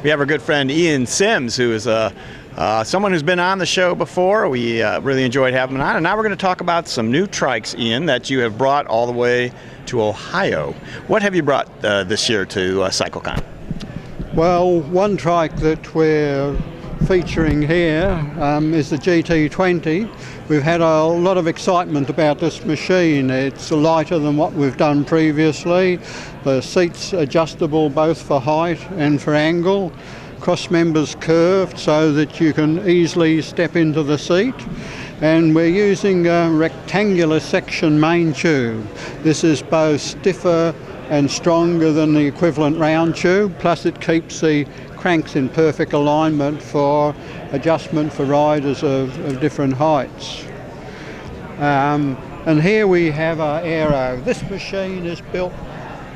we have our good friend Ian Sims, who is a someone who's been on the show before. We really enjoyed having him on. And now we're going to talk about some new trikes, Ian, that you have brought all the way to Ohio. What have you brought this year to CycleCon? Well, one trike that we're featuring here is the GT20. We've had a lot of excitement about this machine. It's lighter than what we've done previously. The seat's adjustable both for height and for angle. Cross members curved so that you can easily step into the seat. And we're using a rectangular section main tube. This is both stiffer and stronger than the equivalent round tube, plus it keeps the cranks in perfect alignment for adjustment for riders of different heights. And here we have our aero. This machine is built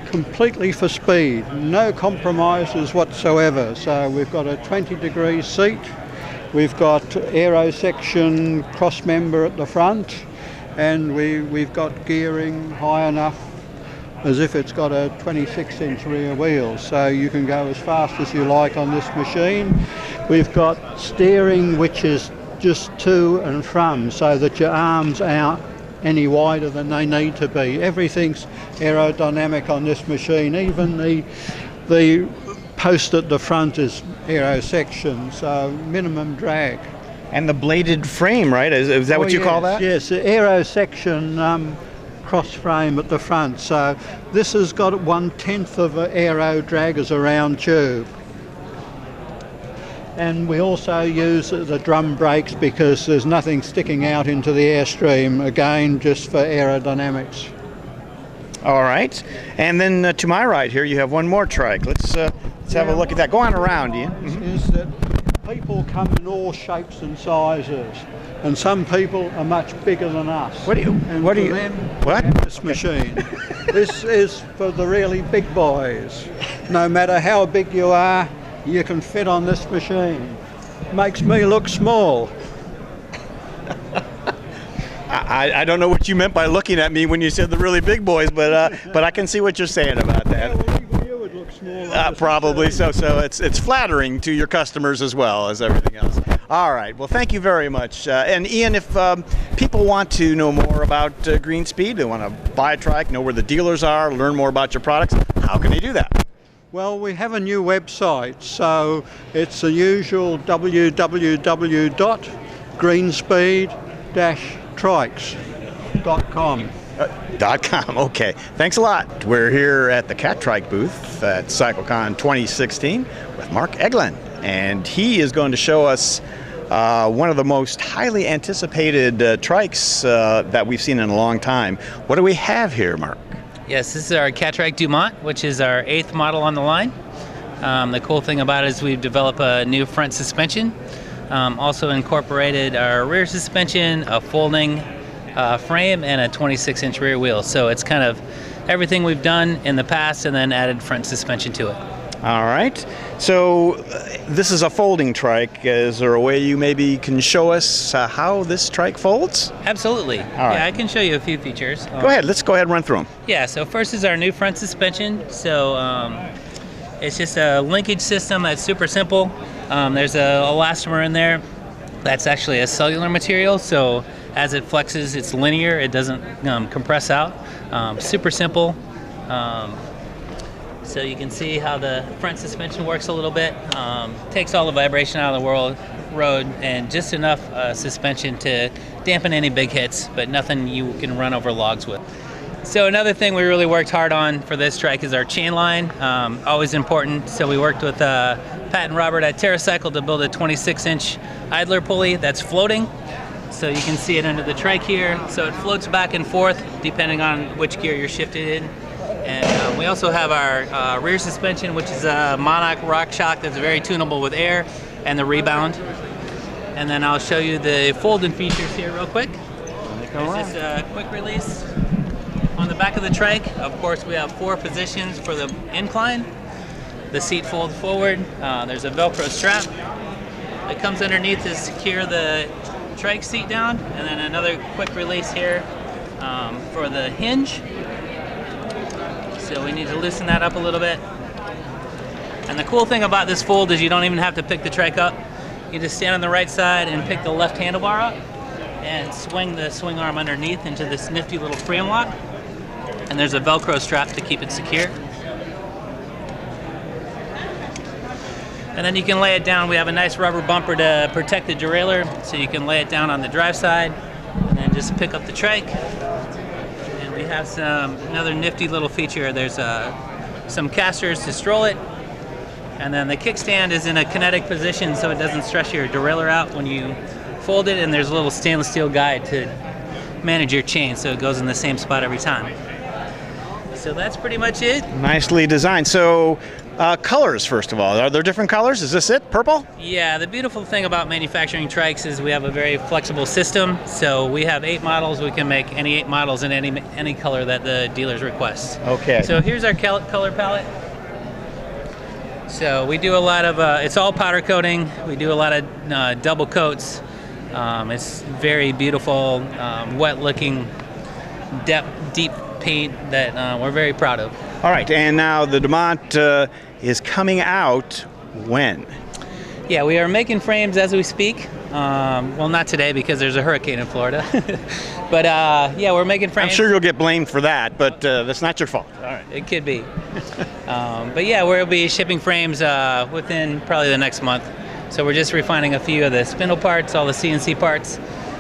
completely for speed, no compromises whatsoever. So we've got a 20-degree seat, we've got aero section cross member at the front, and we've got gearing high enough as if it's got a 26-inch rear wheel, so you can go as fast as you like on this machine. We've got steering which is just to and from, so that your arms aren't any wider than they need to be. Everything's aerodynamic on this machine. Even the post at the front is aero section, so minimum drag. And the bladed frame, right? Is that what you call that? Yes, the aero section cross frame at the front. So this has got 1/10 of an aero drag as a round tube. And we also use the drum brakes because there's nothing sticking out into the airstream, again just for aerodynamics. All right. And then to my right here you have one more trike. Let's have a look at that. Go on around, Ian. Is that people come in all shapes and sizes, and some people are much bigger than us. What do you? This machine. This is for the really big boys. No matter how big you are, you can fit on this machine. Makes me look small. I don't know what you meant by looking at me when you said the really big boys, but I can see what you're saying about that. You would look small. Probably so. So it's flattering to your customers as well as everything else. All right. Well, thank you very much. And Ian, if people want to know more about Greenspeed, they want to buy a trike, know where the dealers are, learn more about your products, how can they do that? Well, we have a new website, so it's the usual www.greenspeed-trikes.com. .com. Okay. Thanks a lot. We're here at the Catrike booth at CycleCon 2016 with Mark Eglin, and he is going to show us one of the most highly anticipated trikes that we've seen in a long time. What do we have here, Mark? Yes, this is our Catrike Dumont, which is our 8th model on the line. The cool thing about it is we've developed a new front suspension, also incorporated our rear suspension, a folding frame, and a 26-inch rear wheel. So it's kind of everything we've done in the past and then added front suspension to it. All right. So this is a folding trike. Is there a way you maybe can show us how this trike folds? Absolutely. All right. Yeah, I can show you a few features. Go ahead. Let's go ahead and run through them. Yeah, so first is our new front suspension. So it's just a linkage system that's super simple. There's a elastomer in there that's actually a cellular material, so as it flexes, it's linear. It doesn't compress out. Super simple. So you can see how the front suspension works a little bit. Takes all the vibration out of the road and just enough suspension to dampen any big hits, but nothing you can run over logs with. So another thing we really worked hard on for this trike is our chain line. Always important. So we worked with Pat and Robert at Terracycle to build a 26-inch idler pulley that's floating. So you can see it under the trike here. So it floats back and forth depending on which gear you're shifted in. And we also have our rear suspension, which is a Monarch rock shock that's very tunable with air and the rebound. And then I'll show you the folding features here real quick. There's just a quick release on the back of the trike. Of course, we have 4 positions for the incline. The seat folds forward. There's a Velcro strap that comes underneath to secure the trike seat down, and then another quick release here for the hinge. So we need to loosen that up a little bit. And the cool thing about this fold is you don't even have to pick the trike up. You just stand on the right side and pick the left handlebar up and swing the swing arm underneath into this nifty little frame lock. And there's a Velcro strap to keep it secure. And then you can lay it down. We have a nice rubber bumper to protect the derailleur, so you can lay it down on the drive side and then just pick up the trike. And we have another nifty little feature. There's some casters to stroll it. And then the kickstand is in a kinetic position so it doesn't stress your derailleur out when you fold it. And there's a little stainless steel guide to manage your chain so it goes in the same spot every time. So that's pretty much it. Nicely designed. So colors, first of all. Are there different colors? Is this it? Purple? Yeah, the beautiful thing about manufacturing trikes is we have a very flexible system. So we have 8 models. We can make any 8 models in any color that the dealers request. Okay. So here's our color palette. So we do a lot of, it's all powder coating. We do a lot of double coats. It's very beautiful, wet looking, deep paint that we're very proud of. All right, and now the Demont is coming out when? Yeah, we are making frames as we speak. Well, not today because there's a hurricane in Florida. But yeah, we're making frames. I'm sure you'll get blamed for that, but that's not your fault. All right. It could be. But yeah, we'll be shipping frames within probably the next month. So we're just refining a few of the spindle parts, all the CNC parts,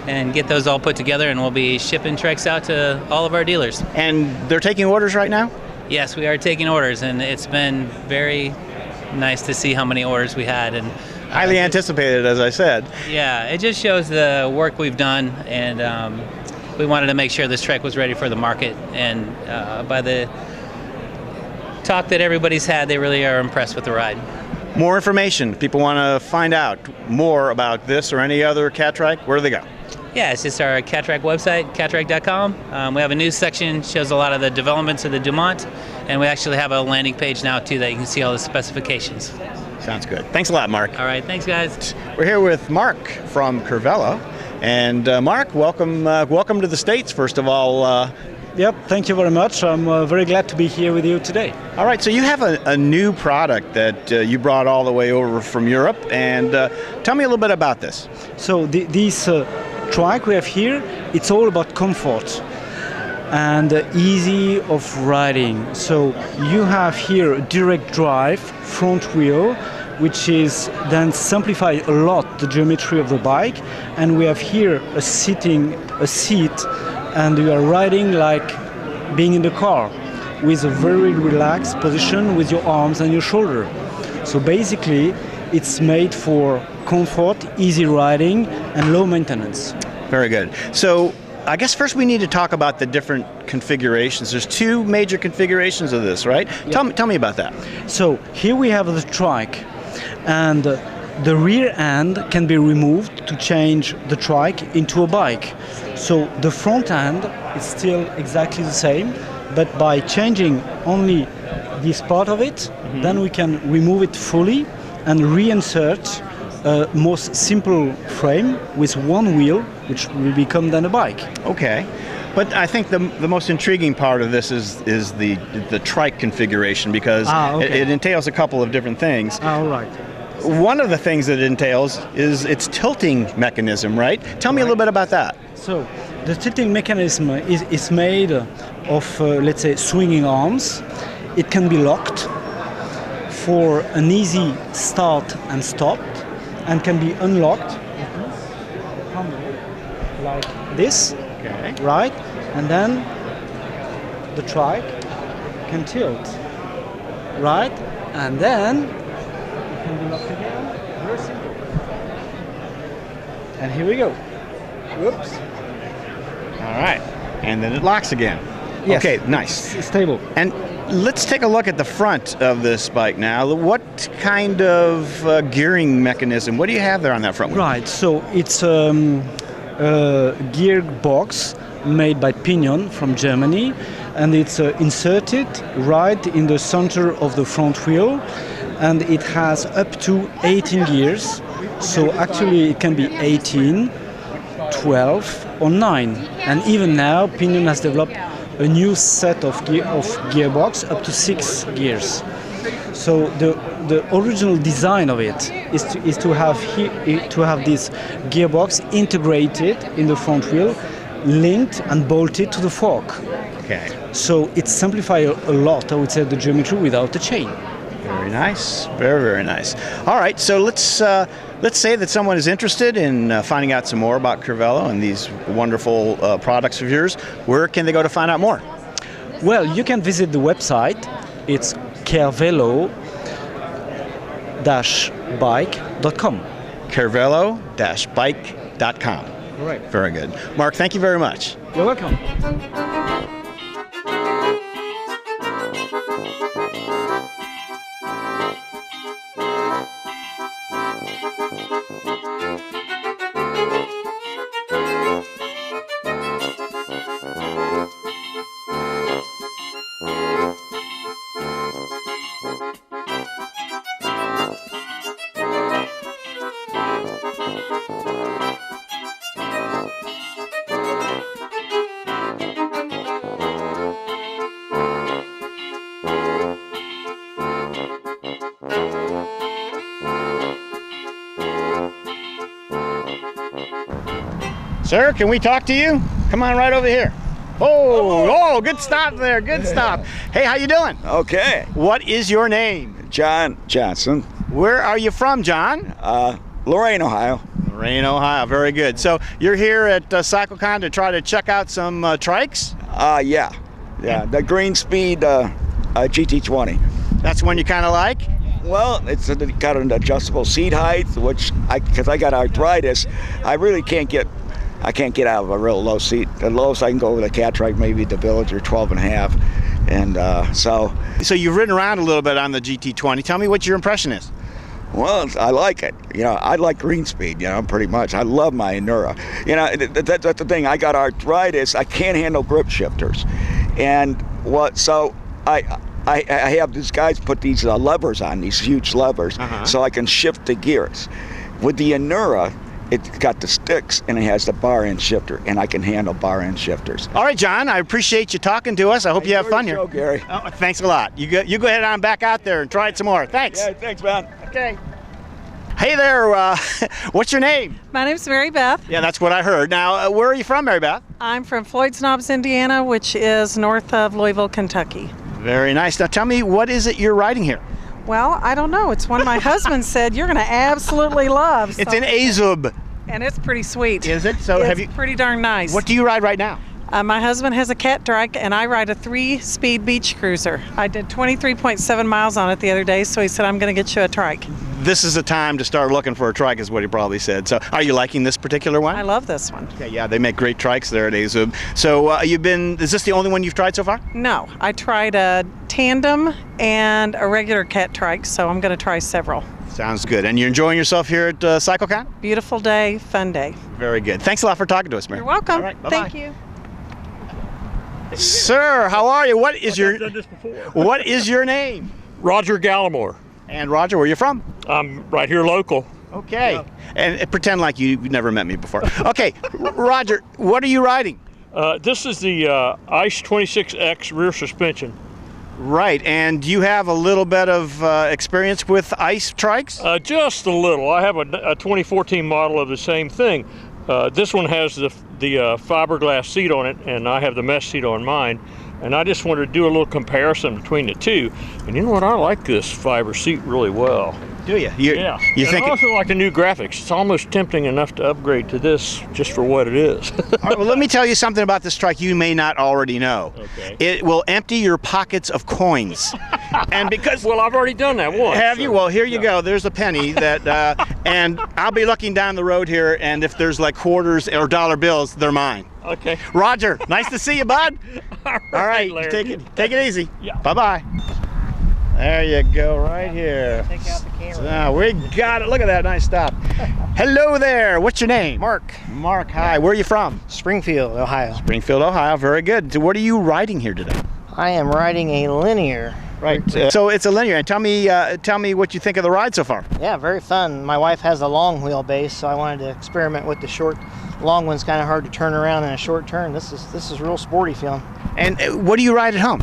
and get those all put together, and we'll be shipping trikes out to all of our dealers. And they're taking orders right now? Yes, we are taking orders, and it's been very nice to see how many orders we had. And highly anticipated, as I said. Yeah, it just shows the work we've done, and we wanted to make sure this trike was ready for the market. And by the talk that everybody's had, they really are impressed with the ride. More information. People want to find out more about this or any other Catrike. Where do they go? Yeah, it's just our Catrike website, catrike.com. We have a news section, shows a lot of the developments of the Demont, and we actually have a landing page now too that you can see all the specifications. Sounds good. Thanks a lot, Mark. All right, thanks guys. We're here with Mark from Kervelo, and Mark, welcome to the States. First of all. Yep, thank you very much. I'm very glad to be here with you today. All right, so you have a new product that you brought all the way over from Europe, and tell me a little bit about this. So this trike we have here, it's all about comfort and easy of riding. So you have here a direct drive front wheel, which is then simplify a lot the geometry of the bike, and we have here a seat, and you are riding like being in the car with a very relaxed position with your arms and your shoulder. So basically it's made for comfort, easy riding, and low maintenance. Very good. So I guess first we need to talk about the different configurations. There's 2 major configurations of this, right? Yep. Tell me about that. So here we have the trike, and the rear end can be removed to change the trike into a bike. So the front end is still exactly the same, but by changing only this part of it, then we can remove it fully and reinsert a most simple frame with one wheel, which will become then a bike. Okay. But I think the most intriguing part of this is the trike configuration, because it entails a couple of different things. All right. One of the things that it entails is its tilting mechanism, right? Tell me a little bit about that. So the tilting mechanism is made of, let's say, swinging arms. It can be locked for an easy start and stop, and can be unlocked like this, right? And then the trike can tilt, right? And then it can be locked again, very simple. And here we go. Whoops. All right, and then it locks again. Yes. Okay, nice. It's stable. And let's take a look at the front of this bike now. What kind of gearing mechanism, what do you have there on that front wheel? Right, so it's a gearbox made by Pinion from Germany, and it's inserted right in the center of the front wheel, and it has up to 18 gears. So actually it can be 18, 12 or 9, and even now Pinion has developed a new set of gearbox up to 6 gears. So the the original design of it is to have this gearbox integrated in the front wheel, linked and bolted to the fork. Okay. So it simplifies a lot, I would say, the geometry without the chain. Very nice. Very, very nice. All right, so let's say that someone is interested in finding out some more about Kervelo and these wonderful products of yours. Where can they go to find out more? Well, you can visit the website. It's Kervelo-bike.com. Kervelo-bike.com. Right. Very good. Mark, thank you very much. You're welcome. Sir, can we talk to you? Come on right over here. Oh, good stop there. Good stop. Hey, how you doing? Okay. What is your name? John Johnson. Where are you from, John? Lorain, Ohio. Lorain, Ohio. Very good. So you're here at CycleCon to try to check out some trikes? Yeah. The Greenspeed GT20. That's one you kind of like? Well, it's got an adjustable seat height, which because I got arthritis, I really can't get out of a real low seat. The lowest I can go with a Catrike, maybe the Village or 12.5, and so you've ridden around a little bit on the GT20. Tell me what your impression is. Well, I like it. I like Greenspeed. Pretty much. I love my Endura. That's the thing. I got arthritis. I can't handle grip shifters, and so I have these guys put these levers on, these huge levers, so I can shift the gears. With the Endura, it's got the sticks and it has the bar end shifter, and I can handle bar end shifters. All right, John, I appreciate you talking to us. I hope you have fun here. Show, Gary. Oh, thanks a lot. You go ahead on back out there and try it some more. Thanks. Yeah, thanks, man. Okay. Hey there, what's your name? My name's Mary Beth. Yeah, that's what I heard. Now, where are you from, Mary Beth? I'm from Floyd's Knobs, Indiana, which is north of Louisville, Kentucky. Very nice. Now tell me, what is it you're riding here? Well, I don't know. It's one my husband said you're going to absolutely love. It's an AZUB. And it's pretty sweet. Is it? So it's pretty darn nice. What do you ride right now? My husband has a Catrike, and I ride a 3-speed beach cruiser. I did 23.7 miles on it the other day, so he said, I'm going to get you a trike. This is the time to start looking for a trike, is what he probably said. So are you liking this particular one? I love this one. Okay, yeah, they make great trikes there at AZUB. So is this the only one you've tried so far? No, I tried a tandem and a regular Catrike, so I'm going to try several. Sounds good. And you're enjoying yourself here at CycleCon? Beautiful day, fun day. Very good. Thanks a lot for talking to us, Mary. You're welcome. All right, bye-bye. Thank you. Sir, how are you? What is your name? Roger Gallimore. And Roger, where are you from? I'm right here local. Okay. Yeah. And pretend like you've never met me before. Okay, Roger, what are you riding? This is the ICE 26X rear suspension. Right, and do you have a little bit of experience with ICE Trikes? Just a little. I have a 2014 model of the same thing. This one has the fiberglass seat on it, and I have the mesh seat on mine. And I just wanted to do a little comparison between the two. And you know what? I like this fiber seat really well. Do you? Yeah. I also like the new graphics. It's almost tempting enough to upgrade to this just for what it is. All right, well, let me tell you something about this trike you may not already know. Okay. It will empty your pockets of coins. And because well, I've already done that once. Have you? Well, here you go. There's a penny that, and I'll be looking down the road here, and if there's like quarters or dollar bills, they're mine. Okay. Roger, nice to see you, bud. All right, Larry. take it easy. Yeah. Bye-bye. There you go, right here. Take out the camera. So, we got it. Look at that nice stop. Hello there. What's your name? Mark. Mark, hi. Where are you from? Springfield, Ohio. Springfield, Ohio. Very good. So what are you riding here today? I am riding a linear. Right. So it's a linear. And tell me what you think of the ride so far. Yeah, very fun. My wife has a long wheelbase, so I wanted to experiment with the short. Long one's kind of hard to turn around in a short turn. This is real sporty feeling. And what do you ride at home?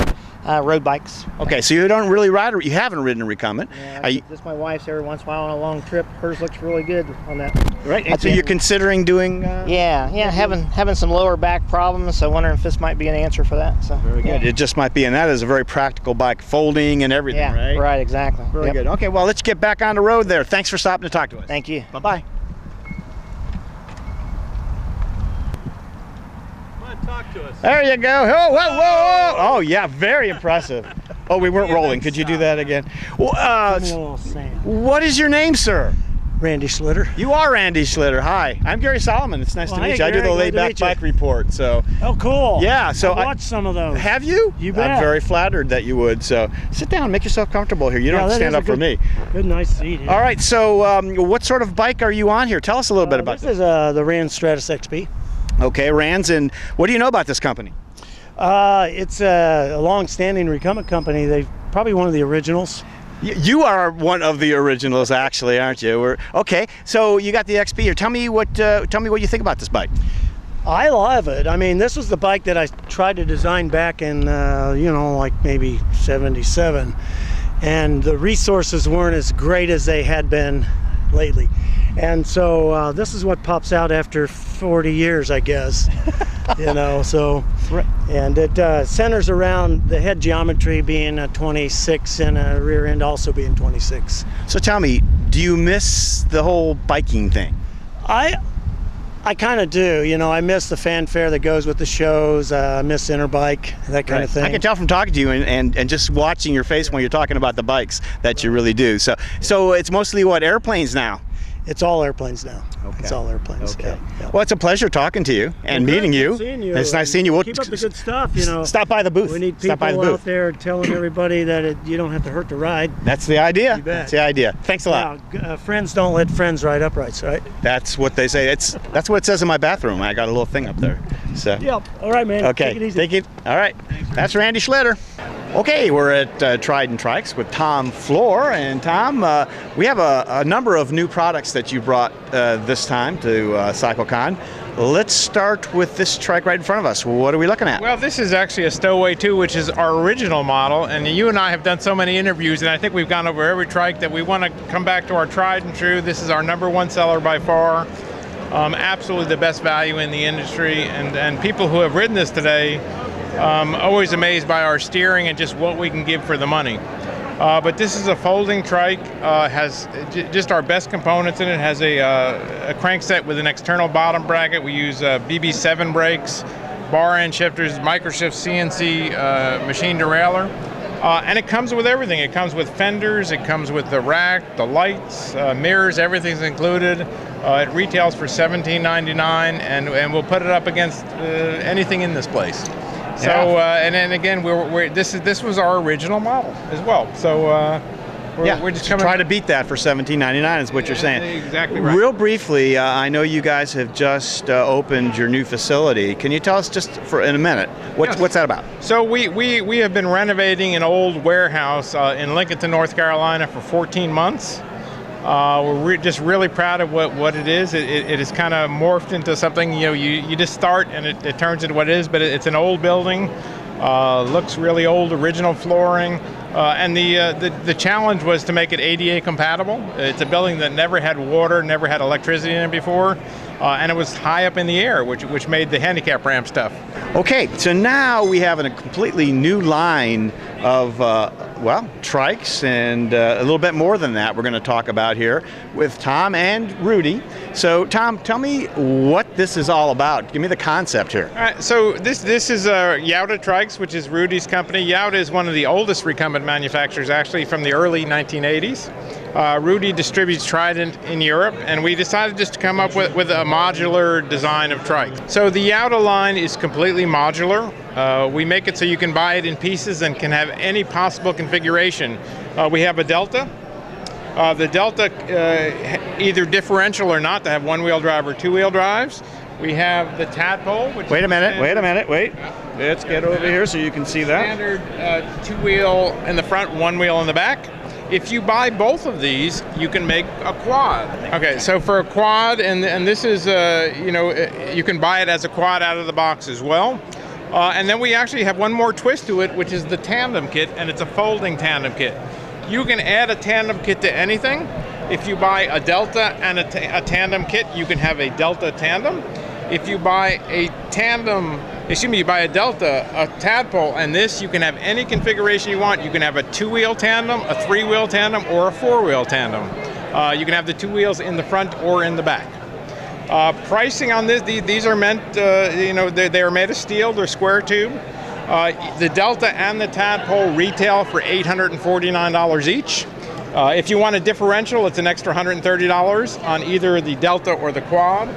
Road bikes. Okay, so you don't really ride, you haven't ridden a recumbent. Yeah, just my wife's every once in a while on a long trip. Hers looks really good on that. Right, and so you're considering doing... yeah, having some lower back problems, so wondering if this might be an answer for that. So very good. It just might be, and that is a very practical bike, folding and everything, right? Right, exactly. Very good. Okay, well, let's get back on the road there. Thanks for stopping to talk to us. Thank you. Bye-bye. Talk to us. There you go. Oh, whoa, whoa, whoa. Oh, yeah, very impressive. Oh, we weren't rolling. Could you do that again? Well, what is your name, sir? Randy Schlitter. You are Randy Schlitter. Hi, I'm Gary Solomon. It's nice to meet you. I do the Laidback Bike Report. So. Oh, cool. Yeah. So I watched some of those. Have you? You bet. I'm very flattered that you would. So sit down, make yourself comfortable here. You don't have to stand up for me. Good, nice seat. Yeah. All right. So, what sort of bike are you on here? Tell us a little bit about this. This is the Rand Stratus XP. Okay, Rands, and what do you know about this company? It's a long-standing recumbent company. They're probably one of the originals. You are one of the originals, actually, aren't you? Okay, so you got the XP here. Tell me what you think about this bike. I love it. I mean, this was the bike that I tried to design back in, like maybe '77, and the resources weren't as great as they had been lately. And so this is what pops out after 40 years, I guess. So, and it centers around the head geometry being a 26 and a rear end also being 26. So tell me, do you miss the whole biking thing? I kind of do. I miss the fanfare that goes with the shows. I miss Interbike, that kind of thing. I can tell from talking to you and just watching your face when you're talking about the bikes that you really do. So it's mostly what, airplanes now? It's all airplanes now. Okay. It's all airplanes. Okay. Yeah. Well, it's a pleasure talking to you and meeting you. Seeing you. It's nice seeing you. Keep up the good stuff. Stop by the booth. We need people out there telling everybody that you don't have to hurt to ride. That's the idea. You bet. That's the idea. Thanks a lot. Now, friends don't let friends ride uprights, right? That's what they say. That's what it says in my bathroom. I got a little thing up there. So. Yep. All right, man. Okay. Take it easy. Thank you. All right. That's Randy Schlitter. Okay, we're at Trident Trikes with Tom Floor, and Tom, we have a number of new products that you brought this time to CycleCon. Let's start with this trike right in front of us. What are we looking at? Well, this is actually a Stowaway 2, which is our original model, and you and I have done so many interviews, and I think we've gone over every trike that we want to come back to our tried and true. This is our #1 seller by far. Absolutely the best value in the industry, and people who have ridden this today always amazed by our steering and just what we can give for the money. But this is a folding trike, has just our best components in it. Has a crankset with an external bottom bracket. We use BB7 brakes, bar end shifters, microshift CNC machine derailleur. And it comes with everything. It comes with fenders, it comes with the rack, the lights, mirrors, everything's included. It retails for $17.99, and we'll put it up against anything in this place. So and then again, this was our original model as well. So we're just coming. Try to beat that for $17.99 is what you're saying. Exactly right. Real briefly, I know you guys have just opened your new facility. Can you tell us just in a minute what's that about? So we have been renovating an old warehouse in Lincolnton, North Carolina for 14 months. We're just really proud of what it is. It has kind of morphed into something, you just start and it turns into what it is, but it's an old building, looks really old, original flooring, and the challenge was to make it ADA compatible. It's a building that never had water, never had electricity in it before, and it was high up in the air, which made the handicap ramp tough. Okay, so now we have a completely new line of trikes, and a little bit more than that we're going to talk about here with Tom and Rudy. So Tom, tell me what this is all about. Give me the concept here. All right, so this is Jouta Trikes, which is Rudy's company. Jouta is one of the oldest recumbent manufacturers, actually from the early 1980s. Rudy distributes Trident in Europe, and we decided just to come up with a modular design of trike. So the Jouta line is completely modular. We make it so you can buy it in pieces and can have any possible configuration. We have a Delta. The Delta, either differential or not, to have one-wheel drive or two-wheel drives. We have the Tadpole. Wait a minute. Let's get over here so you can see that. Standard two-wheel in the front, one-wheel in the back. If you buy both of these, you can make a quad. Okay, so for a quad, and this is, you can buy it as a quad out of the box as well. And then we actually have one more twist to it, which is the tandem kit, and it's a folding tandem kit. You can add a tandem kit to anything. If you buy a Delta and a tandem kit, you can have a Delta tandem. If you buy a you buy a Delta, a tadpole, and this, you can have any configuration you want. You can have a 2-wheel tandem, a 3-wheel tandem, or a 4-wheel tandem. You can have the 2 wheels in the front or in the back. Pricing on this, these are meant, they are made of steel, they're square tube. The Delta and the tadpole retail for $849 each. If you want a differential, it's an extra $130 on either the Delta or the Quad.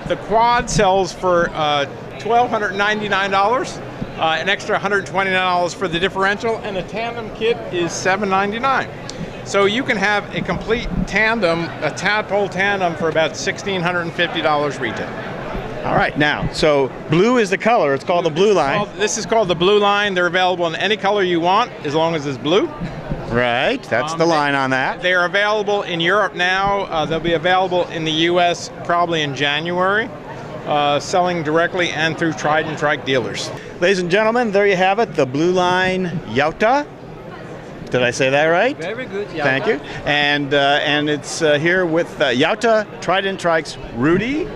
The Quad sells for $1,299, an extra $129 for the differential, and the tandem kit is $799. So you can have a complete tandem, a tadpole tandem, for about $1,650 retail. All right, now, so blue is the color. It's called the blue line. This is called the blue line. They're available in any color you want, as long as it's blue. Right, that's the line on that. They're available in Europe now. They'll be available in the U.S. probably in January, selling directly and through Trident Trike dealers. Ladies and gentlemen, there you have it, the blue line Jouta. Did I say that right? Very good, Jouta. Thank you. And it's here with Jouta, Trident Trikes, Rudy,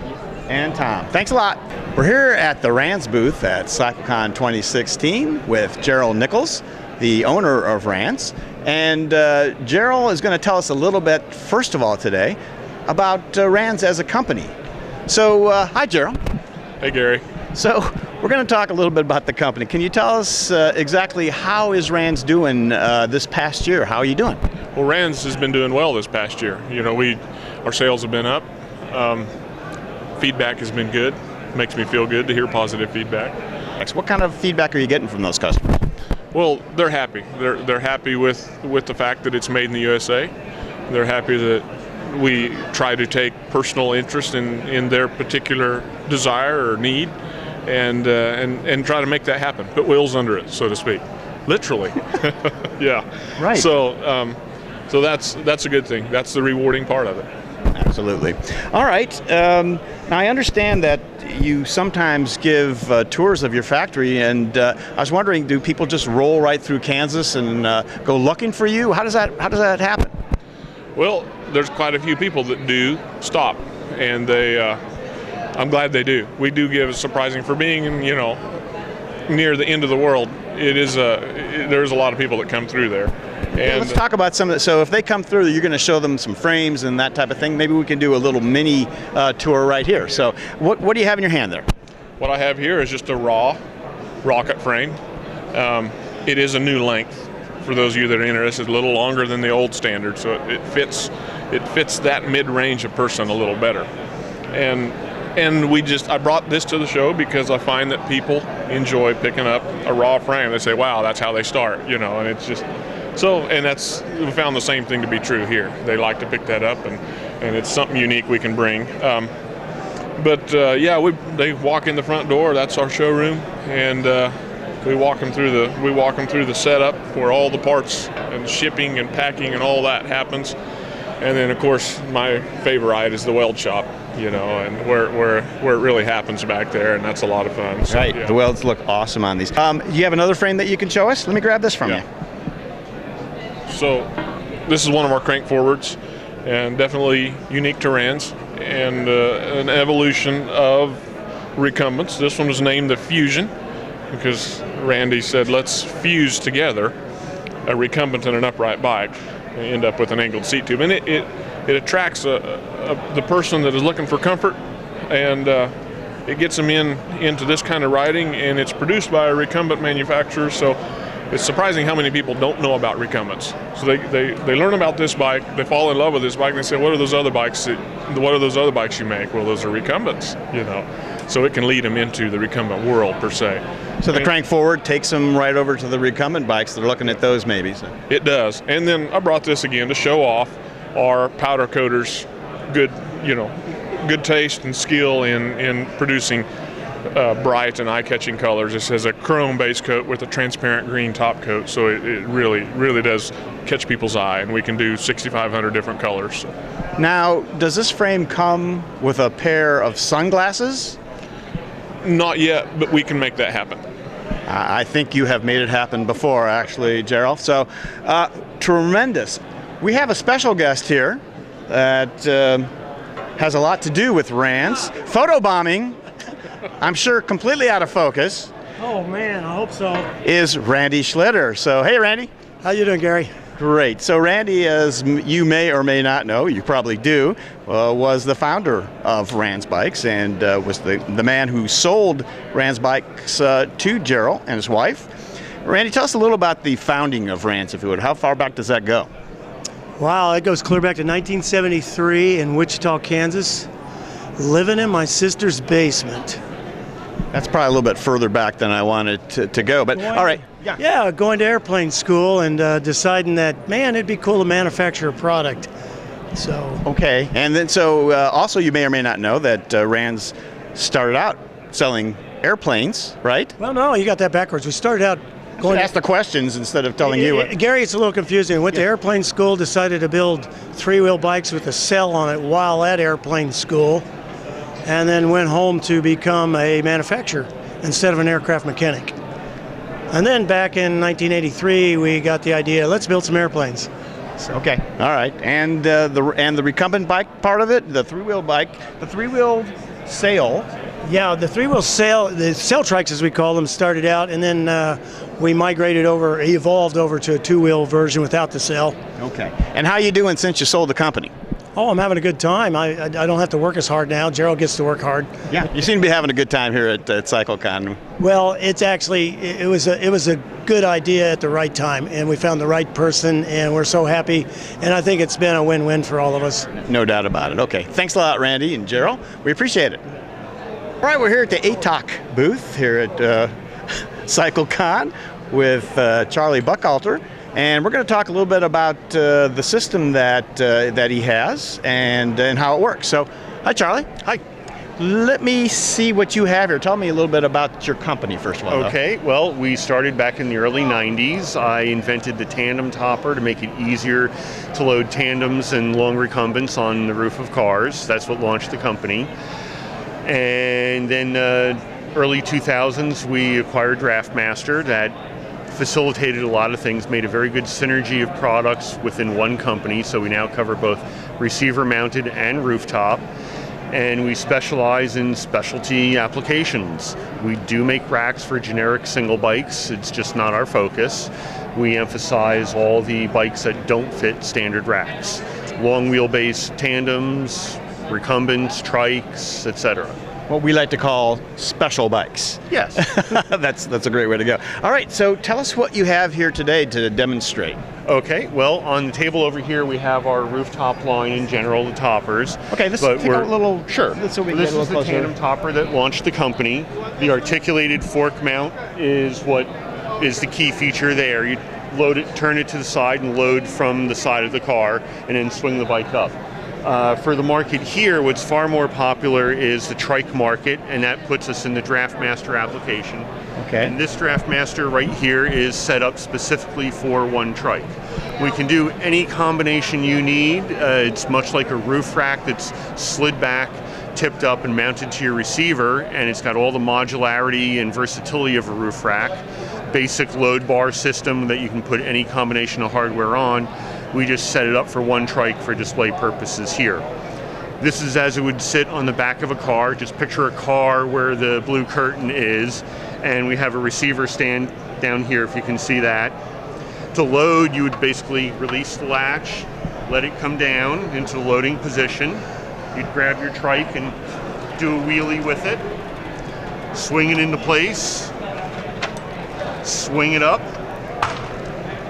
and Tom. Thanks a lot. We're here at the Rands booth at CycleCon 2016 with Gerald Nichols, the owner of Rands. And Gerald is going to tell us a little bit, first of all today, about Rands as a company. So, hi Gerald. Hey Gary. So, we're going to talk a little bit about the company. Can you tell us exactly how is Rands doing this past year? How are you doing? Well, Rands has been doing well this past year. You know, our sales have been up. Feedback has been good. Makes me feel good to hear positive feedback. What kind of feedback are you getting from those customers? Well, they're happy. They're happy with the fact that it's made in the USA. They're happy that we try to take personal interest in their particular desire or need, and try to make that happen. Put wheels under it, so to speak, literally. Yeah. Right. So that's a good thing. That's the rewarding part of it. Absolutely. All right. Now I understand that you sometimes give tours of your factory, and I was wondering, do people just roll right through Kansas and go looking for you? How does that happen? Well, there's quite a few people that do stop, and I'm glad they do. We do give surprising for being, near the end of the world. There's a lot of people that come through there. And let's talk about some of that. So if they come through, you're going to show them some frames and that type of thing. Maybe we can do a little mini tour right here. So what do you have in your hand there? What I have here is just a raw rocket frame. It is a new length. For those of you that are interested, a little longer than the old standard, so it fits that mid-range of person a little better. And I brought this to the show because I find that people enjoy picking up a raw frame. They say, wow, that's how they start, and it's just so. And we found the same thing to be true here. They like to pick that up, and it's something unique we can bring. They walk in the front door. That's our showroom, and we walk them through the setup where all the parts and shipping and packing and all that happens. And then, of course, my favorite is the weld shop, and where it really happens back there, and that's a lot of fun. So, right, yeah. The welds look awesome on these. You have another frame that you can show us? Let me grab this from you. So, this is one of our crank forwards, and definitely unique to Rands, and an evolution of recumbents. This one was named the Fusion, because Randy said, let's fuse together a recumbent and an upright bike. You end up with an angled seat tube, and it attracts the person that is looking for comfort, and it gets them into this kind of riding, and it's produced by a recumbent manufacturer. So it's surprising how many people don't know about recumbents. So they learn about this bike, they fall in love with this bike, and they say, what are those other bikes you make? Well, those are recumbents, so it can lead them into the recumbent world per se. So the crank forward takes them right over to the recumbent bikes. They're looking at those maybe. So. It does. And then I brought this again to show off our powder coaters' good taste and skill in producing bright and eye-catching colors. This has a chrome base coat with a transparent green top coat, so it really, really does catch people's eye, and we can do 6,500 different colors. Now, does this frame come with a pair of sunglasses? Not yet, but we can make that happen. I think you have made it happen before, actually, Gerald. So, tremendous. We have a special guest here that has a lot to do with Rands. Photobombing, I'm sure completely out of focus. Oh man, I hope so. Is Randy Schlitter. So, hey Randy. How you doing, Gary? Great. So Randy, as you may or may not know, you probably do, was the founder of Rands Bikes and was the man who sold Rands Bikes to Gerald and his wife. Randy, tell us a little about the founding of Rands, if you would. How far back does that go? Wow, it goes clear back to 1973 in Wichita, Kansas, living in my sister's basement. That's probably a little bit further back than I wanted to go, but all right. Yeah, going to airplane school and deciding that, man, it'd be cool to manufacture a product. So. Okay, and then so also you may or may not know that Rands started out selling airplanes, right? Well, no, you got that backwards. We started out going to ask the questions instead of telling you it. Gary, it's a little confusing. Went to airplane school, decided to build three-wheel bikes with a cell on it while at airplane school, and then went home to become a manufacturer instead of an aircraft mechanic. And then back in 1983, we got the idea, let's build some airplanes. So, okay, all right. And the recumbent bike part of it, the three-wheel bike, the three-wheel sail. Yeah, the three-wheel sail, the sail trikes as we call them, started out, and then we evolved over to a two-wheel version without the sail. Okay. And how you doing since you sold the company? Oh, I'm having a good time. I don't have to work as hard now. Gerald gets to work hard. Yeah, you seem to be having a good time here at CycleCon. Well, it's actually it was a good idea at the right time, and we found the right person, and we're so happy. And I think it's been a win-win for all of us. No doubt about it. Okay, thanks a lot, Randy and Gerald. We appreciate it. All right, we're here at the ATOC booth here at CycleCon with Charlie Buchalter. And we're going to talk a little bit about the system that he has and how it works. So, hi, Charlie. Hi. Let me see what you have here. Tell me a little bit about your company, first of all. Okay. Well, we started back in the early 90s. I invented the tandem topper to make it easier to load tandems and long recumbents on the roof of cars. That's what launched the company. And then early 2000s, we acquired Draftmaster. That facilitated a lot of things, made a very good synergy of products within one company, so we now cover both receiver mounted and rooftop, and we specialize in specialty applications. We do make racks for generic single bikes, it's just not our focus. We emphasize all the bikes that don't fit standard racks. Long wheelbase tandems, recumbents, trikes, etc. What we like to call special bikes. Yes. That's a great way to go. All right, so tell us what you have here today to demonstrate. Okay, well, on the table over here we have our rooftop line in general, the toppers. Okay, let's take a little... Sure. So we this get a is little the tandem topper that launched the company. The articulated fork mount is what is the key feature there. You load it, turn it to the side and load from the side of the car and then swing the bike up. For the market here, what's far more popular is the trike market, and that puts us in the Draftmaster application. Okay. And this Draftmaster right here is set up specifically for one trike. We can do any combination you need. It's much like a roof rack that's slid back, tipped up, and mounted to your receiver, and it's got all the modularity and versatility of a roof rack. Basic load bar system that you can put any combination of hardware on. We just set it up for one trike for display purposes here. This is as it would sit on the back of a car. Just picture a car where the blue curtain is, and we have a receiver stand down here if you can see that. To load, you would basically release the latch, let it come down into the loading position. You'd grab your trike and do a wheelie with it, swing it into place, swing it up,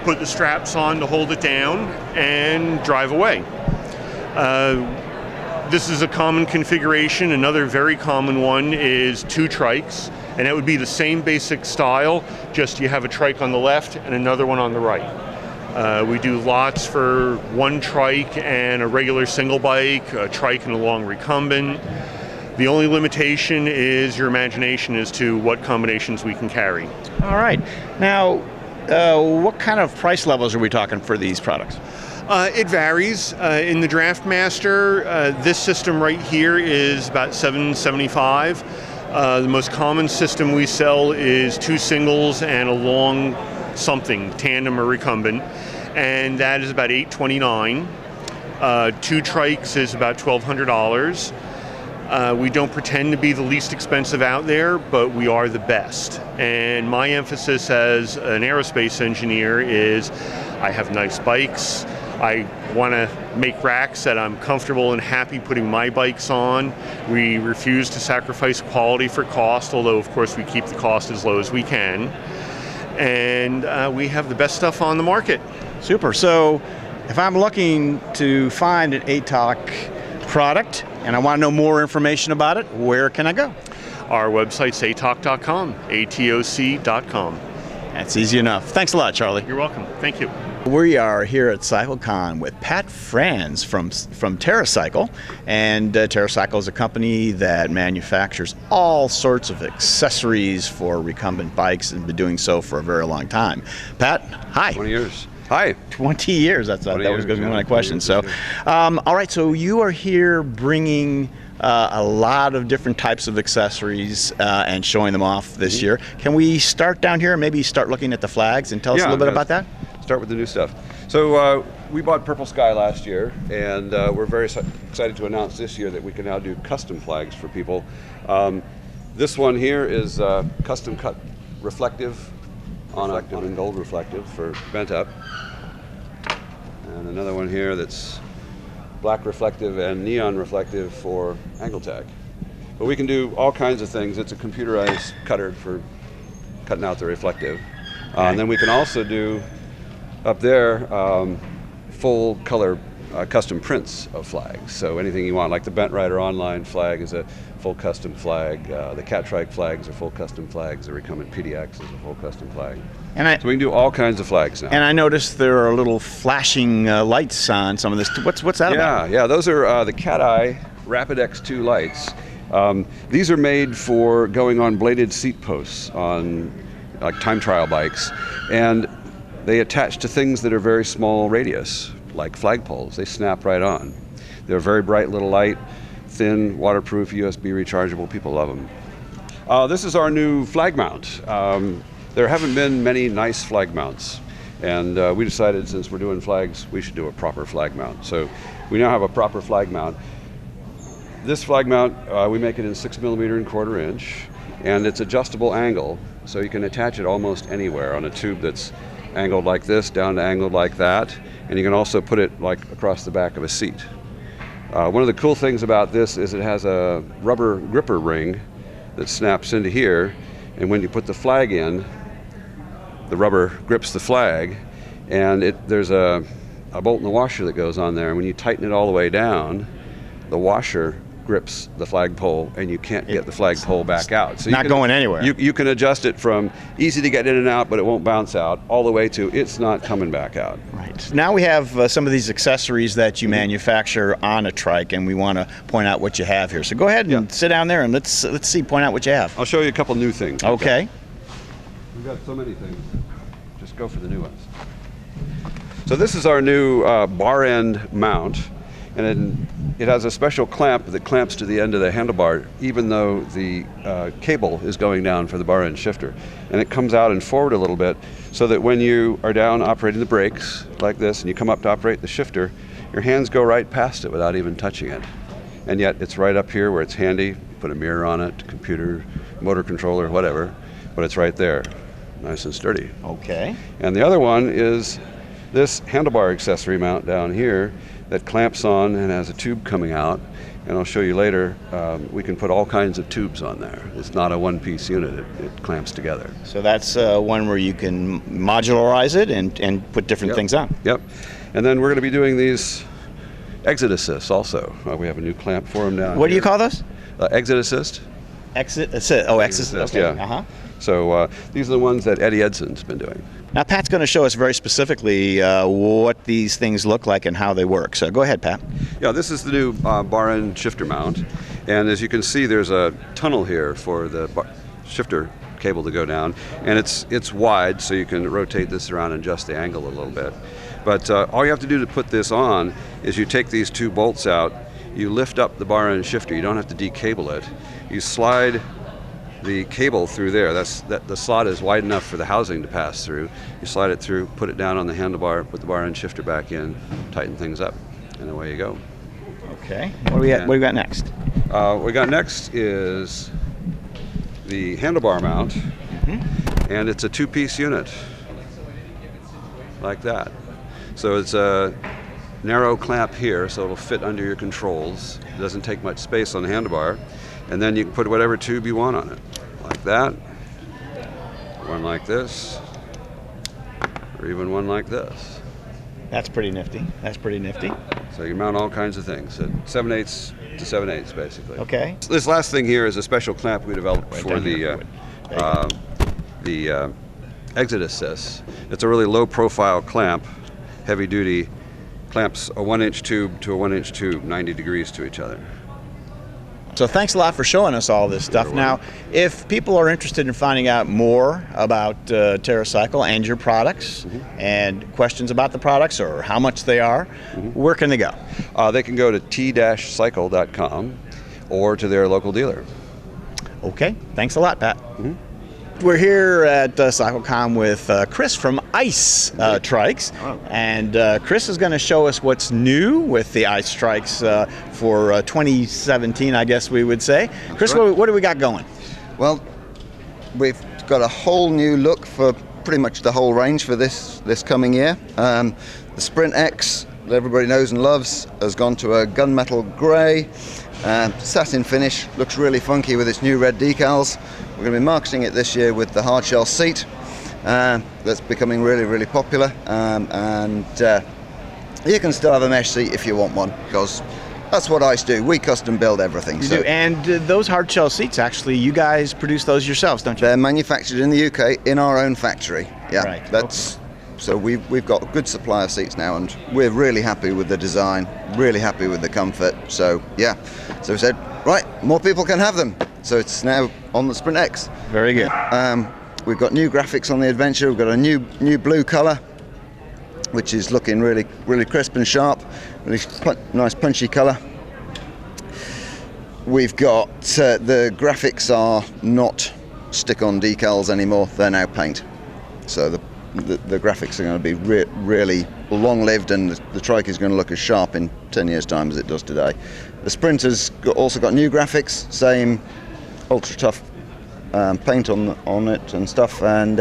put the straps on to hold it down, and drive away. This is a common configuration. Another very common one is two trikes, and that would be the same basic style, just you have a trike on the left and another one on the right. We do lots for one trike and a regular single bike, a trike and a long recumbent. The only limitation is your imagination as to what combinations we can carry. All right. Now, what kind of price levels are we talking for these products? It varies. In the Draftmaster, this system right here is about $775. The most common system we sell is 2 singles and a long something, tandem or recumbent, and that is about $829. 2 trikes is about $1,200. We don't pretend to be the least expensive out there, but we are the best. And my emphasis as an aerospace engineer is I have nice bikes. I want to make racks that I'm comfortable and happy putting my bikes on. We refuse to sacrifice quality for cost, although of course we keep the cost as low as we can. And we have the best stuff on the market. Super. So if I'm looking to find an ATOC product and I want to know more information about it, where can I go? Our website's atoc.com, ATOC.com. That's easy enough. Thanks a lot, Charlie. You're welcome. Thank you. We are here at CycleCon with Pat Franz from Terracycle, and Terracycle is a company that manufactures all sorts of accessories for recumbent bikes and been doing so for a very long time. Pat, hi. 20 years. Hi. 20 years. That was going to be my question. So, all right. So you are here bringing a lot of different types of accessories and showing them off this year. Can we start down here and maybe start looking at the flags and tell us a little bit about that? Start with the new stuff. So we bought Purple Sky last year, and we're very excited to announce this year that we can now do custom flags for people. This one here is custom cut reflective on a gold reflective for bent up. And another one here that's black reflective and neon reflective for angle tag. But we can do all kinds of things. It's a computerized cutter for cutting out the reflective. And then we can also do up there full color custom prints of flags. So anything you want, like the Bent Rider Online flag is a full custom flag. The Catrike flags are full custom flags. The Recumbent PDX is a full custom flag. So we can do all kinds of flags now. And I noticed there are little flashing lights on some of this. What's that about? Yeah, those are the Cat-Eye Rapid X2 lights. These are made for going on bladed seat posts on like time trial bikes, and they attach to things that are very small radius, like flagpoles. They snap right on. They're a very bright little light, thin, waterproof, USB rechargeable. People love them. This is our new flag mount. There haven't been many nice flag mounts, and we decided since we're doing flags, we should do a proper flag mount. So we now have a proper flag mount. This flag mount, we make it in 6mm and 1/4 inch, and it's adjustable angle, so you can attach it almost anywhere on a tube that's angled like this, down to angled like that, and you can also put it like across the back of a seat. One of the cool things about this is it has a rubber gripper ring that snaps into here, and when you put the flag in, the rubber grips the flag, and there's a bolt in the washer that goes on there, and when you tighten it all the way down, the washer grips the flagpole, and you can't get the flagpole back out. So not going anywhere. You can adjust it from easy to get in and out, but it won't bounce out, all the way to it's not coming back out. Right. Now we have some of these accessories that you manufacture on a trike, and we want to point out what you have here. So go ahead and sit down there, and let's point out what you have. I'll show you a couple new things. Okay. We've got so many things. Just go for the new ones. So this is our new bar end mount, and it has a special clamp that clamps to the end of the handlebar, even though the cable is going down for the bar end shifter. And it comes out and forward a little bit, so that when you are down operating the brakes like this, and you come up to operate the shifter, your hands go right past it without even touching it. And yet it's right up here where it's handy. You put a mirror on it, computer, motor controller, whatever, but it's right there, nice and sturdy. Okay. And the other one is this handlebar accessory mount down here that clamps on and has a tube coming out, and I'll show you later. We can put all kinds of tubes on there. It's not a one-piece unit. It clamps together. So that's one where you can modularize it and put different things on. Yep. And then we're going to be doing these exit assists also. We have a new clamp for them down What do you call those? Exit assist. Exit assist. Oh, exit assist. Okay. Yeah. Uh-huh. So these are the ones that Eddie Edson's been doing. Now Pat's going to show us very specifically what these things look like and how they work. So go ahead, Pat. Yeah, this is the new bar end shifter mount, and as you can see, there's a tunnel here for the shifter cable to go down, and it's wide, so you can rotate this around and adjust the angle a little bit. But all you have to do to put this on is you take these two bolts out, you lift up the bar end shifter. You don't have to decable it. You slide the cable through there. The slot is wide enough for the housing to pass through. You slide it through, put it down on the handlebar, put the bar end shifter back in, tighten things up, and away you go. Okay. What do we got next? What we got next is the handlebar mount, and it's a 2-piece unit, like that. So it's a narrow clamp here, so it'll fit under your controls. It doesn't take much space on the handlebar. And then you can put whatever tube you want on it, like that, one like this, or even one like this. That's pretty nifty. That's pretty nifty. So you mount all kinds of things at 7/8 to 7/8 basically. Okay. This last thing here is a special clamp we developed for the exit assist. It's a really low profile clamp, heavy duty, clamps a 1-inch tube to a 1-inch tube 90 degrees to each other. So thanks a lot for showing us all this stuff. Now, if people are interested in finding out more about Terracycle and your products and questions about the products or how much they are, where can they go? They can go to t-cycle.com or to their local dealer. Okay, thanks a lot, Pat. We're here at CycleCon with Chris from ICE Trikes, and Chris is going to show us what's new with the ICE Trikes for 2017, I guess we would say. Chris, what do we got going? Well, we've got a whole new look for pretty much the whole range for this coming year. The Sprint X, that everybody knows and loves, has gone to a gunmetal grey. Satin finish, looks really funky with its new red decals. We're going to be marketing it this year with the hard shell seat. That's becoming really, really popular. And you can still have a mesh seat if you want one, because that's what ICE do. We custom build everything. You do. And those hard shell seats, actually, you guys produce those yourselves, don't you? They're manufactured in the UK in our own factory. Yeah, right. That's. So we've got a good supply of seats now, and we're really happy with the design, really happy with the comfort. So yeah, so we said, right, more people can have them. So it's now on the Sprint X. Very good. We've got new graphics on the Adventure. We've got a new blue colour, which is looking really, really crisp and sharp. Really nice punchy colour. We've got the graphics are not stick-on decals anymore. They're now paint. So the graphics are going to be really long-lived, and the Trike is going to look as sharp in 10 years' time as it does today. The Sprint has also got new graphics, same ultra-tough paint on it and stuff, and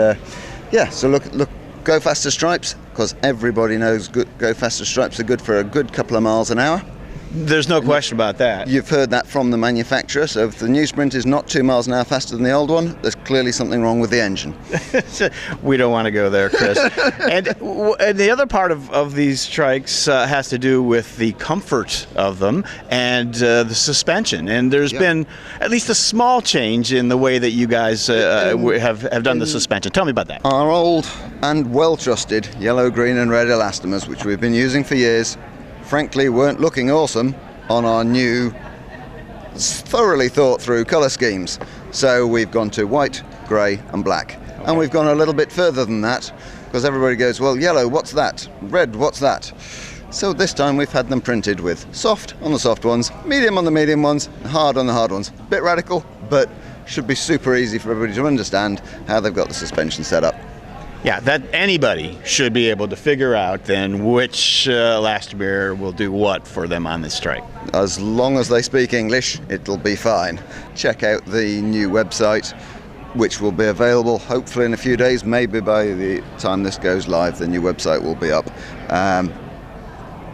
yeah, so look, go faster stripes, because everybody knows go faster stripes are good for a good couple of miles an hour. There's no question about that. You've heard that from the manufacturer, so if the new Sprint is not 2 miles an hour faster than the old one, there's clearly something wrong with the engine. We don't want to go there, Chris. and the other part of these trikes has to do with the comfort of them and the suspension. And there's been at least a small change in the way that you guys have done the suspension. Tell me about that. Our old and well-trusted yellow, green and red elastomers, which we've been using for years, frankly weren't looking awesome on our new thoroughly thought through colour schemes. So we've gone to white, grey and black. And we've gone a little bit further than that, because everybody goes, well, yellow, what's that? Red, what's that? So this time we've had them printed with soft on the soft ones, medium on the medium ones, and hard on the hard ones. Bit radical, but should be super easy for everybody to understand how they've got the suspension set up. Yeah, that anybody should be able to figure out then which elastomer will do what for them on this trike. As long as they speak English, it'll be fine. Check out the new website, which will be available hopefully in a few days. Maybe by the time this goes live, the new website will be up.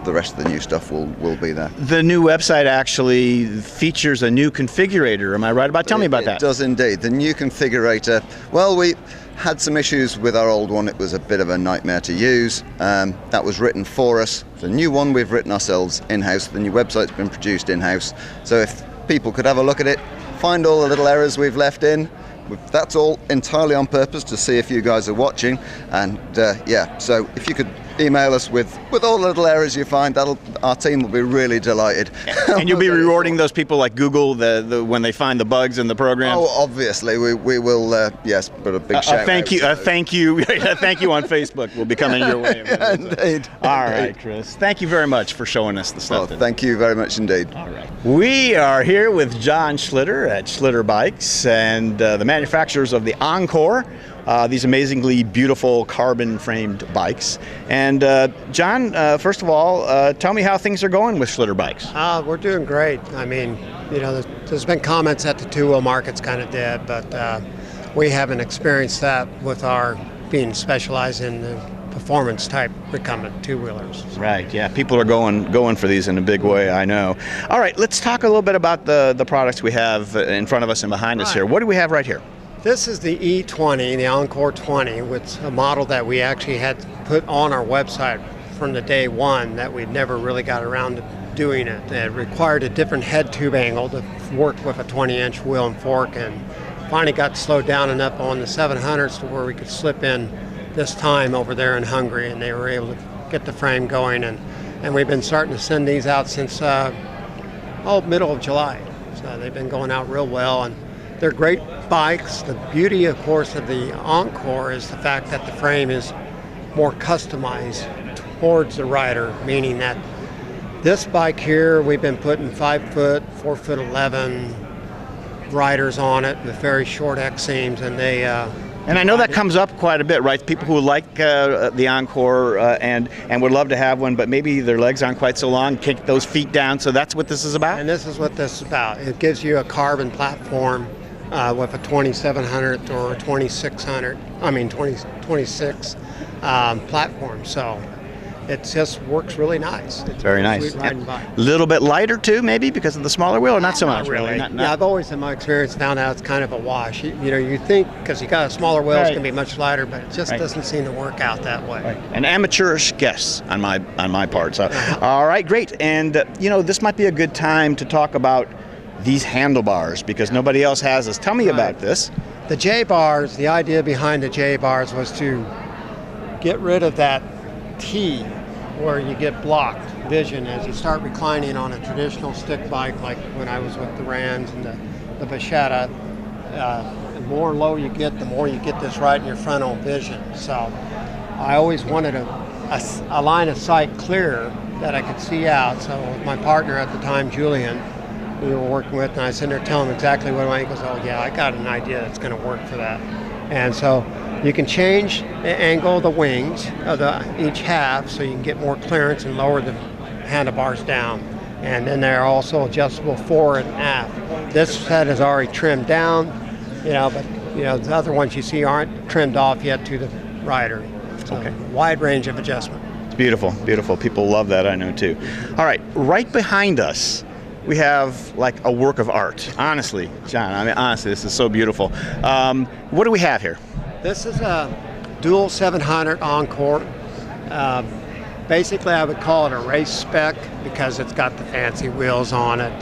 The rest of the new stuff will be there. The new website actually features a new configurator. Am I right about? Tell me about that. It does indeed. The new configurator. Well, we had some issues with our old one. It was a bit of a nightmare to use. That was written for us. The new one we've written ourselves in-house. The new website's been produced in-house. So if people could have a look at it, find all the little errors we've left in. That's all entirely on purpose to see if you guys are watching. And yeah, so if you could email us with all the little errors you find. Our team will be really delighted. And you'll be rewarding those people like Google when they find the bugs in the program. Oh, obviously, we will. Yes, but a big shout thank out. you, thank you, thank you on Facebook. Will be coming your way. Indeed. All right, Chris. Thank you very much for showing us the stuff. Thank you very much indeed. All right. We are here with John Schlitter at Schlitter Bikes and the manufacturers of the Encore. These amazingly beautiful carbon-framed bikes. And John, first of all, tell me how things are going with Schlitter Bikes. We're doing great. I mean, you know, there's been comments that the two-wheel market's kind of dead, but we haven't experienced that with our being specialized in the performance-type recumbent two-wheelers. Right, yeah. People are going for these in a big way, I know. All right, let's talk a little bit about the products we have in front of us and behind us here. What do we have right here? This is the E20, the Encore 20, with a model that we actually had put on our website from the day one that we'd never really got around to doing it. It required a different head tube angle to work with a 20-inch wheel and fork, and finally got slowed down enough on the 700s to where we could slip in this time over there in Hungary, and they were able to get the frame going, and we've been starting to send these out since middle of July. So they've been going out real well, and they're great bikes. The beauty, of course, of the Encore is the fact that the frame is more customized towards the rider, meaning that this bike here, we've been putting 5 foot, 4 foot 11 riders on it with very short X seams, and they. And I know that comes up quite a bit, right? People who like the Encore and would love to have one, but maybe their legs aren't quite so long, kick those feet down. So that's what this is about? And this is what this is about. It gives you a carbon platform with a 2700 or a 2600, 26 platform. So it just works really nice. It's very nice. Sweet riding bike. A little bit lighter too, maybe because of the smaller wheel, or not so much? Not really. Not. Yeah, I've always, in my experience, found out it's kind of a wash. You know, you think because you got a smaller wheel, it's going to be much lighter, but it just doesn't seem to work out that way. Right. An amateurish guess on my part. So, all right, great. And you know, this might be a good time to talk about these handlebars because nobody else has this. Tell me about this. The J-bars. The idea behind the J-bars was to get rid of that T where you get blocked vision as you start reclining on a traditional stick bike, like when I was with the Rands and the Bacchetta. The more low you get, the more you get this right in your frontal vision. So I always wanted a line of sight clear that I could see out. So with my partner at the time, Julian, we were working with, and I was sitting there telling him exactly what I want. He goes, oh yeah, I got an idea that's going to work for that. And so you can change the angle of the wings of each half so you can get more clearance and lower the handlebars down. And then they're also adjustable forward and aft. This set is already trimmed down, but the other ones you see aren't trimmed off yet to the rider. So wide range of adjustment. It's beautiful, beautiful. People love that, I know too. All right, right behind us, we have like a work of art. Honestly, John, I mean, honestly, this is so beautiful. What do we have here? This is a dual 700 Encore. Basically, I would call it a race spec because it's got the fancy wheels on it.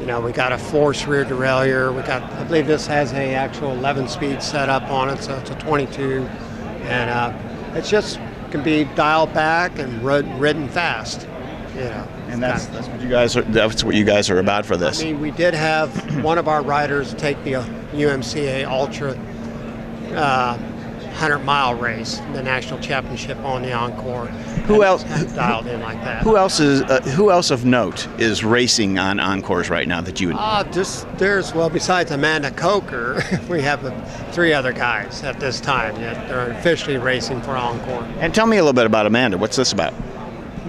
We got a forced rear derailleur. I believe this has a actual 11-speed setup on it, so it's a 22, and it just can be dialed back and ridden fast. And that's what you guys are about for this. I mean, we did have one of our riders take the UMCA Ultra 100-mile race, the national championship on the Encore. Who else dialed in like that? Who else of note is racing on Encores right now that you would? Besides Amanda Coker, we have 3 other guys at this time that are officially racing for Encore. And tell me a little bit about Amanda. What's this about?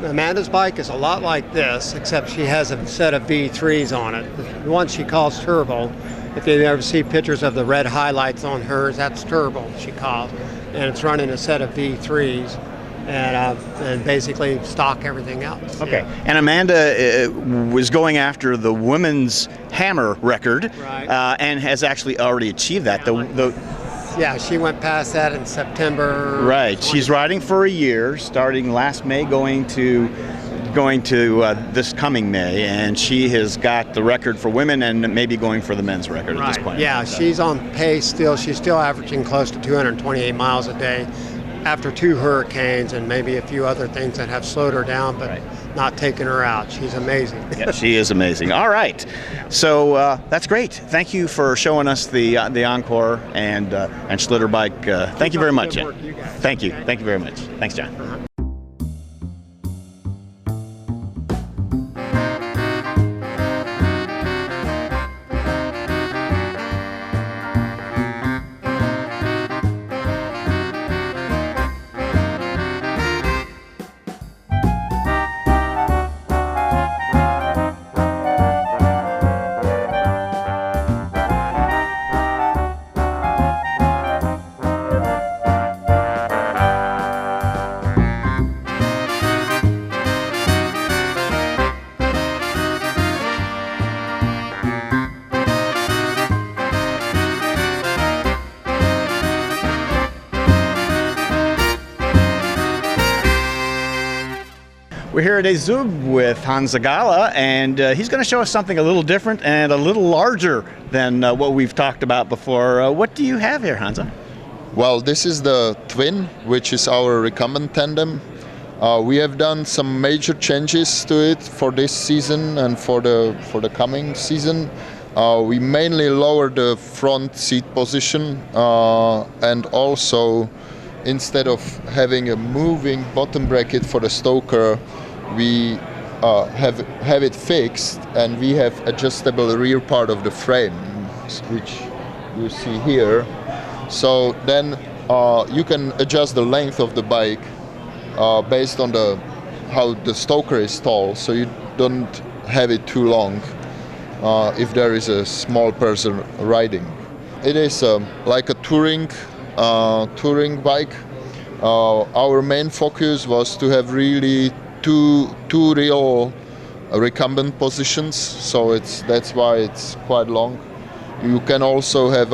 Amanda's bike is a lot like this, except she has a set of V3s on it. The one she calls Turbo. If you ever see pictures of the red highlights on hers, that's Turbo, she calls. And it's running a set of V3s and basically stock everything else. Okay. Yeah. And Amanda was going after the women's hammer record, and has actually already achieved that. Yeah, she went past that in September. Right. She's riding for a year, starting last May, going to this coming May, and she has got the record for women and maybe going for the men's record at this point. Yeah, she's on pace still. She's still averaging close to 228 miles a day after 2 hurricanes and maybe a few other things that have slowed her down, but not taken her out. She's amazing. Yeah, she is amazing. All right, so that's great. Thank you for showing us the Encore and Schlitter Bike. Thank you very much. Thank you. Thank you very much. Thanks, John. We're here at AZUB with Hans Zagala, and he's going to show us something a little different and a little larger than what we've talked about before. What do you have here, Hansa? Well, this is the Twin, which is our recumbent tandem. We have done some major changes to it for this season and for the coming season. We mainly lowered the front seat position, and also instead of having a moving bottom bracket for the stoker, we have it fixed, and we have adjustable rear part of the frame, which you see here. So then you can adjust the length of the bike based on how the stoker is tall, so you don't have it too long if there is a small person riding. It is like a touring bike. Our main focus was to have really two real recumbent positions, so that's why it's quite long. You can also have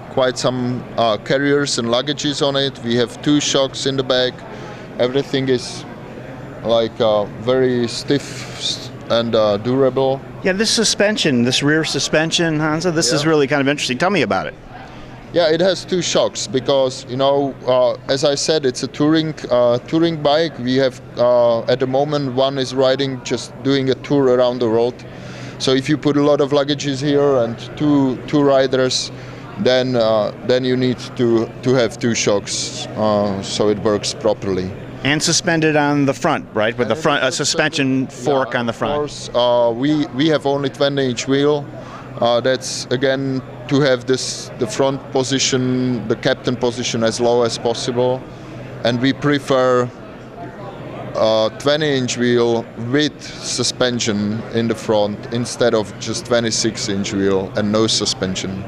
quite some carriers and luggages on it. We have 2 shocks in the back. Everything is like very stiff and durable. Yeah, this suspension, this rear suspension, Hansa, this is really kind of interesting. Tell me about it. Yeah, it has 2 shocks because, you know, as I said, it's a touring bike. We have at the moment one is riding, just doing a tour around the road. So if you put a lot of luggages here and two riders, then you need to have 2 shocks so it works properly. And suspended on the front, right? With the front suspension fork on the front. Of course, we have only 20-inch wheel. That's again to have the front position, the captain position, as low as possible, and we prefer 20-inch wheel with suspension in the front instead of just 26-inch wheel and no suspension.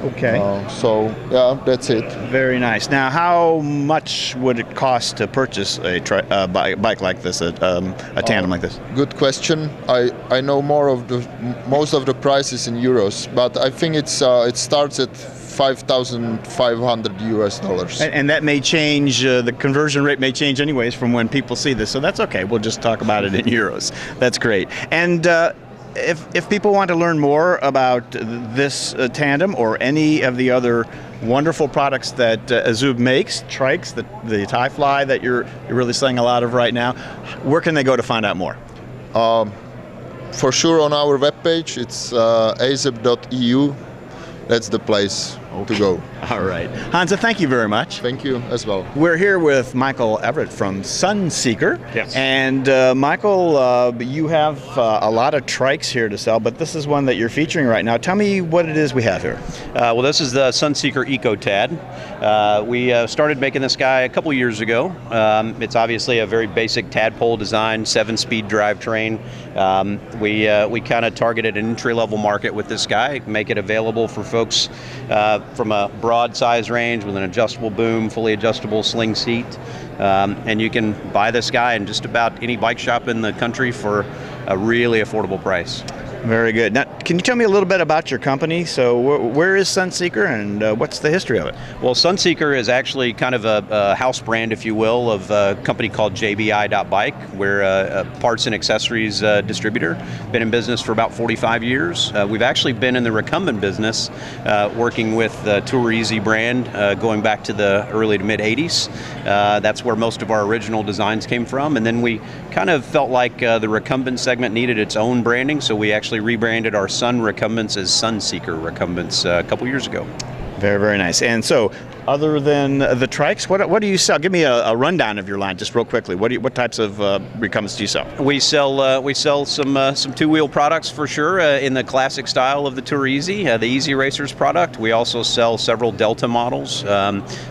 Okay. So yeah, that's it. Very nice. Now, how much would it cost to purchase a bike like this, a tandem like this? Good question. I know most of the prices in euros, but I think it starts at $5,500 US. And that may change. The conversion rate may change anyways from when people see this. So that's okay. We'll just talk about it in euros. That's great. And if people want to learn more about this tandem or any of the other wonderful products that AZUB makes, Trikes, the Tie Fly that you're really selling a lot of right now, where can they go to find out more? For sure on our webpage, it's azub.eu. That's the place to go. All right. Hansa, thank you very much. Thank you as well. We're here with Michael Everett from Sunseeker. Yes. And Michael, you have a lot of trikes here to sell, but this is one that you're featuring right now. Tell me what it is we have here. Well, this is the Sunseeker EcoTad. We started making this guy a couple years ago. It's obviously a very basic tadpole design, 7-speed drivetrain. We kind of targeted an entry-level market with this guy, make it available for folks from a broad size range with an adjustable boom, fully adjustable sling seat. And you can buy this guy in just about any bike shop in the country for a really affordable price. Very good. Now, can you tell me a little bit about your company? So where is Sunseeker, and what's the history of it? Well, Sunseeker is actually kind of a house brand, if you will, of a company called JBI.Bike. We're a parts and accessories distributor. Been in business for about 45 years. We've actually been in the recumbent business, working with the Tour Easy brand going back to the early to mid 80s. That's where most of our original designs came from. And then we kind of felt like the recumbent segment needed its own branding, so we actually rebranded our Sun recumbents as Sunseeker recumbents a couple years ago. Very, very nice. And so, other than the Trikes, what do you sell? Give me a rundown of your line, just real quickly. What types of recumbents do you sell? We sell some two-wheel products for sure in the classic style of the Tour Easy, the Easy Racers product. We also sell several Delta models.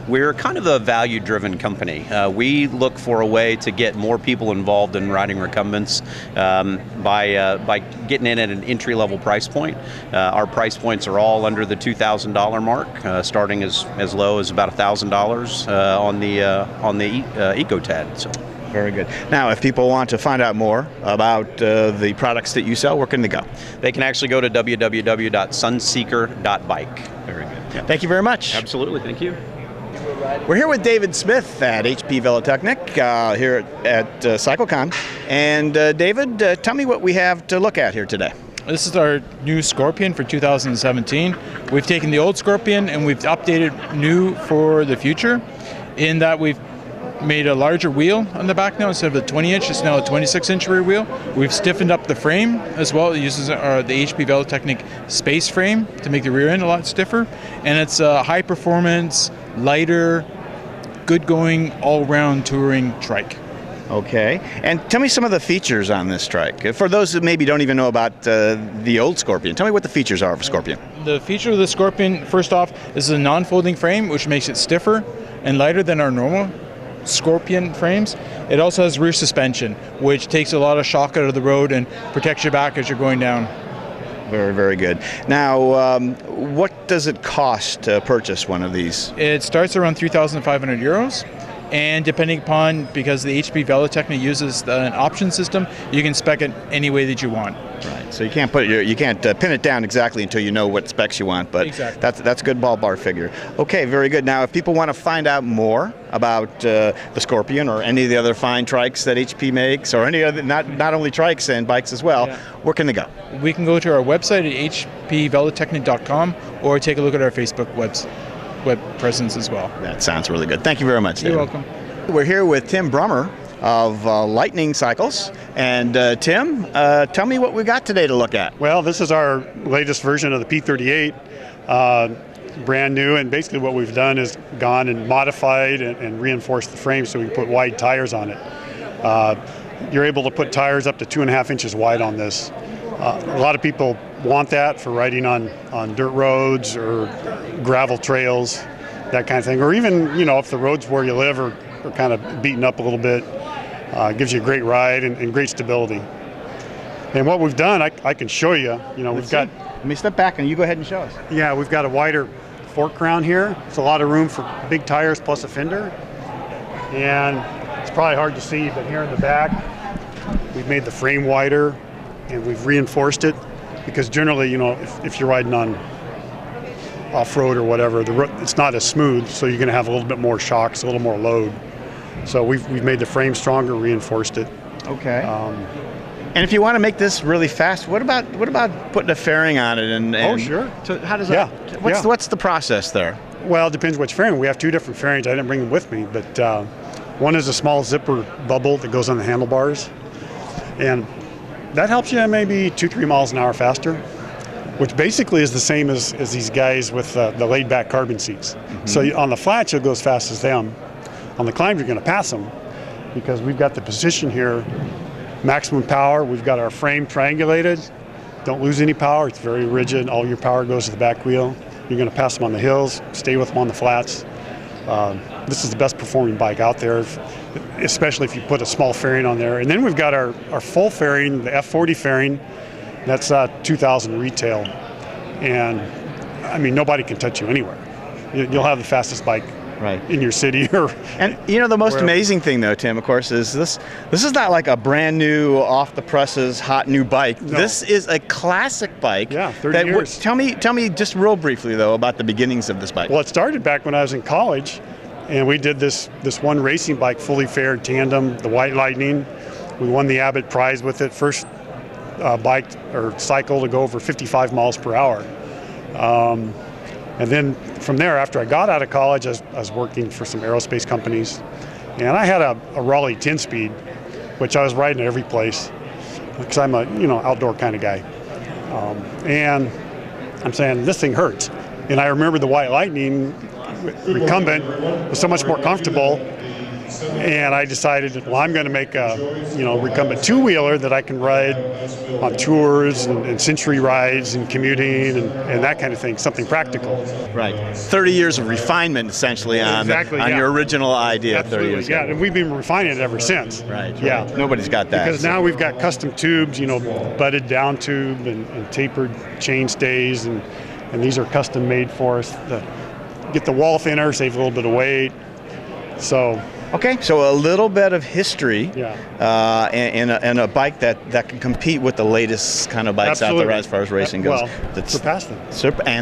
We're kind of a value-driven company. We look for a way to get more people involved in riding recumbents by getting in at an entry-level price point. Our price points are all under the $2,000 mark, starting as low as about $1,000 on the EcoTad. So. Very good. Now, if people want to find out more about the products that you sell, where can they go? They can actually go to www.sunseeker.bike. Very good. Yeah. Thank you very much. Absolutely. Thank you. We're here with David Smith at HP Velotechnik here at CycleCon. And David, tell me what we have to look at here today. This is our new Scorpion for 2017. We've taken the old Scorpion and we've updated new for the future, in that we've made a larger wheel on the back now. Instead of a 20-inch, it's now a 26-inch rear wheel. We've stiffened up the frame as well. It uses the HP Velotechnik space frame to make the rear end a lot stiffer. And it's a high performance, lighter, good going, all-round touring trike. Okay, and tell me some of the features on this trike. For those who maybe don't even know about the old Scorpion, tell me what the features are of a Scorpion. The feature of the Scorpion, first off, is a non-folding frame, which makes it stiffer and lighter than our normal Scorpion frames. It also has rear suspension, which takes a lot of shock out of the road and protects your back as you're going down. Very, very good. Now, what does it cost to purchase one of these? It starts around 3,500 euros. And depending upon, because the HP Velotechnik uses an option system, you can spec it any way that you want. Right. So you can't pin it down exactly until you know what specs you want. But exactly. That's a good ballpark figure. Okay, very good. Now, if people want to find out more about the Scorpion or any of the other fine trikes that HP makes, or any other, not only trikes and bikes as well, where can they go? We can go to our website at hpvelotechnik.com or take a look at our Facebook web presence as well. That sounds really good. Thank you very much, David. You're welcome. We're here with Tim Brummer of Lightning Cycles. And Tim, tell me what we got today to look at. Well, this is our latest version of the P38, brand new, and basically what we've done is gone and modified and reinforced the frame so we can put wide tires on it. You're able to put tires up to 2.5 inches wide on this. A lot of people want that for riding on dirt roads or gravel trails, that kind of thing. Or even, if the roads where you live are kind of beaten up a little bit, gives you a great ride and great stability. And what we've done, I can show you. Let me step back and you go ahead and show us. Yeah, we've got a wider fork crown here. It's a lot of room for big tires plus a fender. And it's probably hard to see, but here in the back, we've made the frame wider and we've reinforced it, because generally, if you're riding on off-road or whatever, it's not as smooth, so you're going to have a little bit more shocks, a little more load. So we've made the frame stronger, reinforced it. Okay. And if you want to make this really fast, what about putting a fairing on it? And oh, sure. So how does that? Yeah. What's the process there? Well, it depends which fairing. We have two different fairings. I didn't bring them with me, but one is a small zipper bubble that goes on the handlebars, and that helps you maybe 2-3 miles an hour faster, which basically is the same as these guys with the laid-back carbon seats. Mm-hmm. So on the flats, you'll go as fast as them. On the climbs, you're going to pass them, because we've got the position here, maximum power. We've got our frame triangulated. Don't lose any power. It's very rigid. All your power goes to the back wheel. You're going to pass them on the hills, stay with them on the flats. This is the best performing bike out there, especially if you put a small fairing on there. And then we've got our full fairing, the F40 fairing. That's $2,000 retail. And I mean, nobody can touch you anywhere. You'll have the fastest bike in your city. And you know the most wherever. amazing thing though, Tim, of course, is this is not like a brand new, off the presses, hot new bike. No. This is a classic bike. Yeah, 30 years. Tell me just real briefly though about the beginnings of this bike. Well, it started back when I was in college, and we did this one racing bike, fully fared tandem, the White Lightning. We won the Abbott Prize with it, first bike or cycle to go over 55 miles per hour. And then from there, after I got out of college, I was working for some aerospace companies, and I had a Raleigh 10-speed, which I was riding at every place because I'm a outdoor kind of guy. And I'm saying this thing hurts, and I remember the White Lightning Recumbent was so much more comfortable, and I decided, well, I'm going to make a recumbent two-wheeler that I can ride on tours and century rides and commuting and that kind of thing, something practical. Right. 30 years of refinement essentially on your original idea. Absolutely, 30 years ago. and we've been refining it ever since. Right. Yeah. Nobody's got that. Because now we've got custom tubes, butted down tube and tapered chain stays, and these are custom made for us to get the wall thinner, save a little bit of weight. So. Okay, so a little bit of history, and a bike that can compete with the latest kind of bikes out there as far as racing goes. Well, surpass them.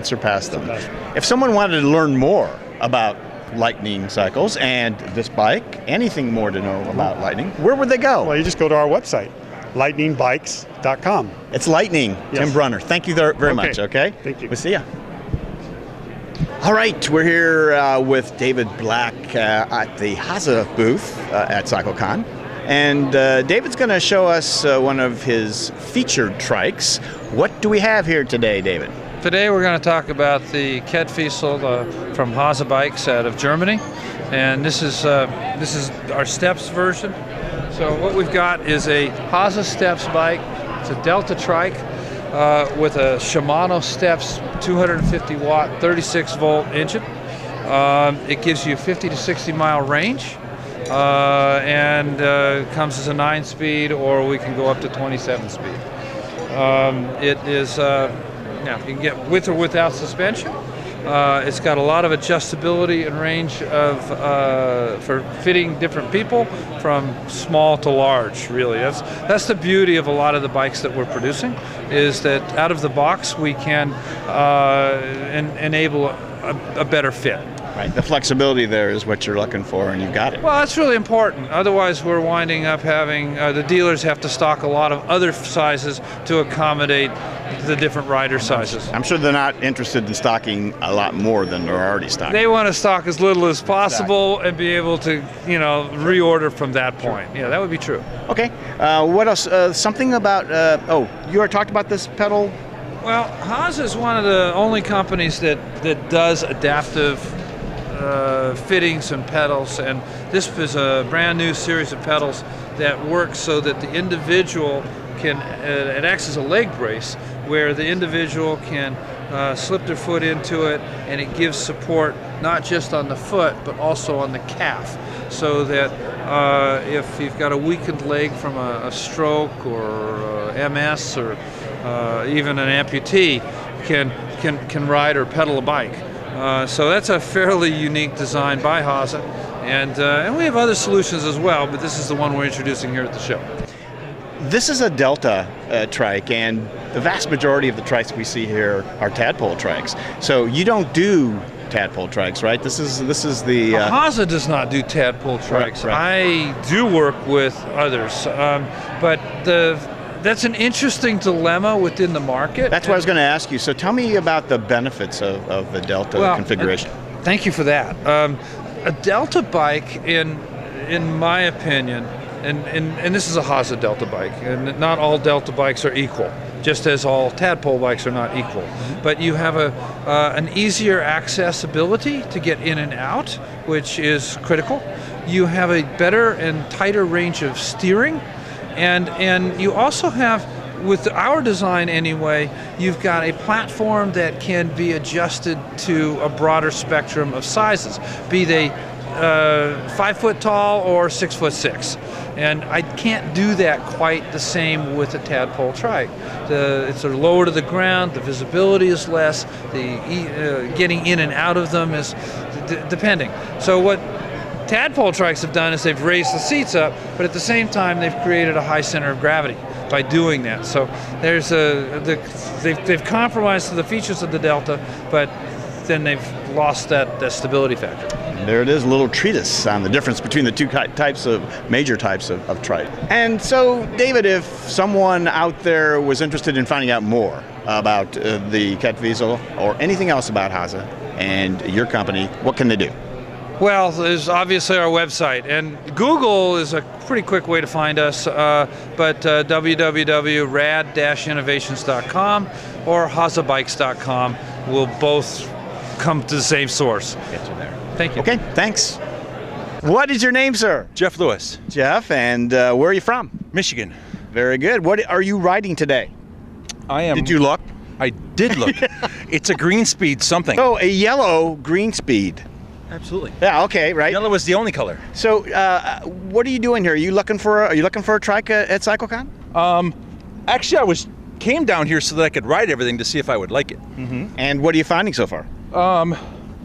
Surpass them. If someone wanted to learn more about Lightning cycles and this bike, anything more to know about Lightning, where would they go? Well, you just go to our website, lightningbikes.com. It's Lightning, Yes. Tim Brunner. Thank you very much, okay? Thank you. We'll see ya. All right, we're here with David Black at the Hase booth at CycleCon. And David's going to show us one of his featured trikes. What do we have here today, David? Today we're going to talk about the Kervelo from Hase Bikes out of Germany. And this is our steps version. So what we've got is a Hase steps bike. It's a Delta Trike with a Shimano steps 250 watt 36 volt engine. It gives you 50 to 60 mile range, and comes as a 9-speed, or we can go up to 27 speed. It is you can get with or without suspension. It's got a lot of adjustability and range of for fitting different people from small to large. Really, that's the beauty of a lot of the bikes that we're producing, is that out of the box we can enable a better fit. Right, the flexibility there is what you're looking for, and you've got it. Well, that's really important. Otherwise, we're winding up having the dealers have to stock a lot of other sizes to accommodate the different rider sizes. I'm sure they're not interested in stocking a lot more than they're already stocking. They want to stock as little as possible and be able to, reorder from that point. Yeah, that would be true. Okay. What else? Something about? You already talked about this pedal. Well, Hase is one of the only companies that does adaptive fittings and pedals, and this is a brand new series of pedals that works so that the individual can, it acts as a leg brace where the individual can slip their foot into it, and it gives support not just on the foot but also on the calf, so that if you've got a weakened leg from a stroke or MS or even an amputee can ride or pedal a bike. So that's a fairly unique design by Hase, and we have other solutions as well, but this is the one we're introducing here at the show. This is a Delta trike, and the vast majority of the trikes we see here are tadpole trikes. So you don't do tadpole trikes, right? This is the Hase does not do tadpole trikes. Right. I do work with others, but that's an interesting dilemma within the market. That's what I was going to ask you. So tell me about the benefits of the Delta configuration. Thank you for that. A Delta bike, in my opinion, and this is a Hase Delta bike, and not all Delta bikes are equal, just as all tadpole bikes are not equal. But you have an easier accessibility to get in and out, which is critical. You have a better and tighter range of steering. And you also have, with our design anyway, you've got a platform that can be adjusted to a broader spectrum of sizes, be they 5 foot tall or 6'6". And I can't do that quite the same with a tadpole trike. It's sort of lower to the ground, the visibility is less, the getting in and out of them is, depending. So what tadpole trikes have done is they've raised the seats up, but at the same time they've created a high center of gravity by doing that. So there's they've compromised the features of the Delta, but then they've lost that stability factor. There it is, a little treatise on the difference between the two major types of trike. And so, David, if someone out there was interested in finding out more about the Catrike or anything else about Hase and your company, what can they do? Well, there's obviously our website, and Google is a pretty quick way to find us, but www.rad-innovations.com or hasebikes.com will both come to the same source. Get you there. Thank you. Okay, thanks. What is your name, sir? Jeff Lewis. Jeff, and where are you from? Michigan. Very good. What are you riding today? I am. Did you look? I did look. It's a Greenspeed something. Oh, a yellow Greenspeed. Absolutely. Yeah. Okay. Right. Yellow was the only color. So, what are you doing here? Are you looking for a trike at CycleCon? Actually, I came down here so that I could ride everything to see if I would like it. Mm-hmm. And what are you finding so far?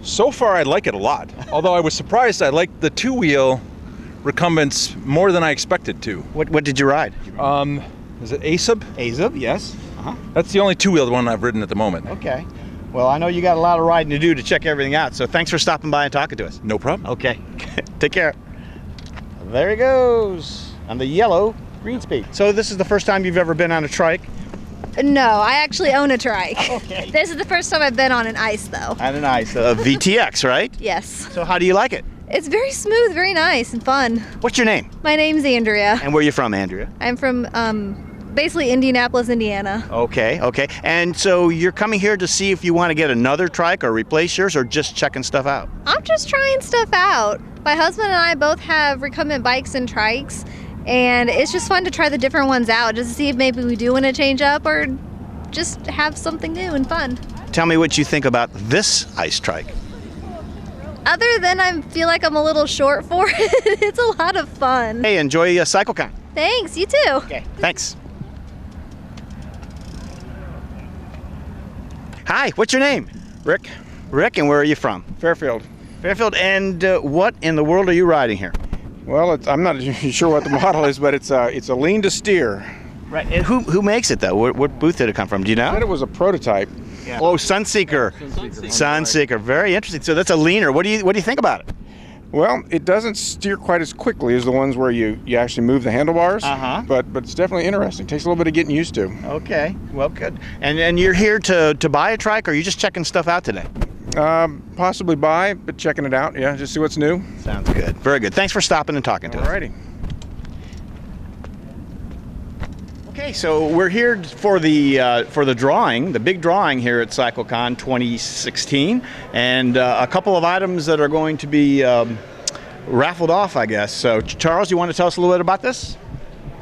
So far, I like it a lot. Although I was surprised, I liked the two-wheel recumbents more than I expected to. What did you ride? Is it AZUB? AZUB, yes. That's the only two-wheeled one I've ridden at the moment. Okay. Well, I know you got a lot of riding to do to check everything out, so thanks for stopping by and talking to us. No problem. Okay. Take care. There he goes on the yellow Greenspeed. So this is the first time you've ever been on a trike? No, I actually own a trike. Okay. This is the first time I've been on an ICE, though. On an ICE, a VTX, right? Yes. So how do you like it? It's very smooth, very nice and fun. What's your name? My name's Andrea. And where are you from, Andrea? I'm from basically Indianapolis, Indiana. Okay, okay. And so you're coming here to see if you want to get another trike or replace yours, or just checking stuff out? I'm just trying stuff out. My husband and I both have recumbent bikes and trikes, and it's just fun to try the different ones out, just to see if maybe we do want to change up or just have something new and fun. Tell me what you think about this ICE trike. Other than I feel like I'm a little short for it, it's a lot of fun. Hey, enjoy CycleCon. Thanks, you too. Okay, thanks. Hi, what's your name? Rick. Rick, and where are you from? Fairfield. Fairfield, and what in the world are you riding here? Well, I'm not sure what the model is, but it's a lean to steer. Right. And who makes it though? What booth did it come from? Do you know? I said it was a prototype. Yeah. Oh, Sunseeker. Sunseeker. Very interesting. So that's a leaner. What do you think about it? Well, it doesn't steer quite as quickly as the ones where you actually move the handlebars. But it's definitely interesting. Takes a little bit of getting used to. Okay. Well, good. And you're here to buy a trike, or are you just checking stuff out today? Possibly buy, but checking it out. Yeah, just see what's new. Sounds good. Very good. Thanks for stopping and talking to us. Alrighty. Okay, so we're here for the drawing, the big drawing here at CycleCon 2016, and a couple of items that are going to be raffled off, I guess. So, Charles, you want to tell us a little bit about this?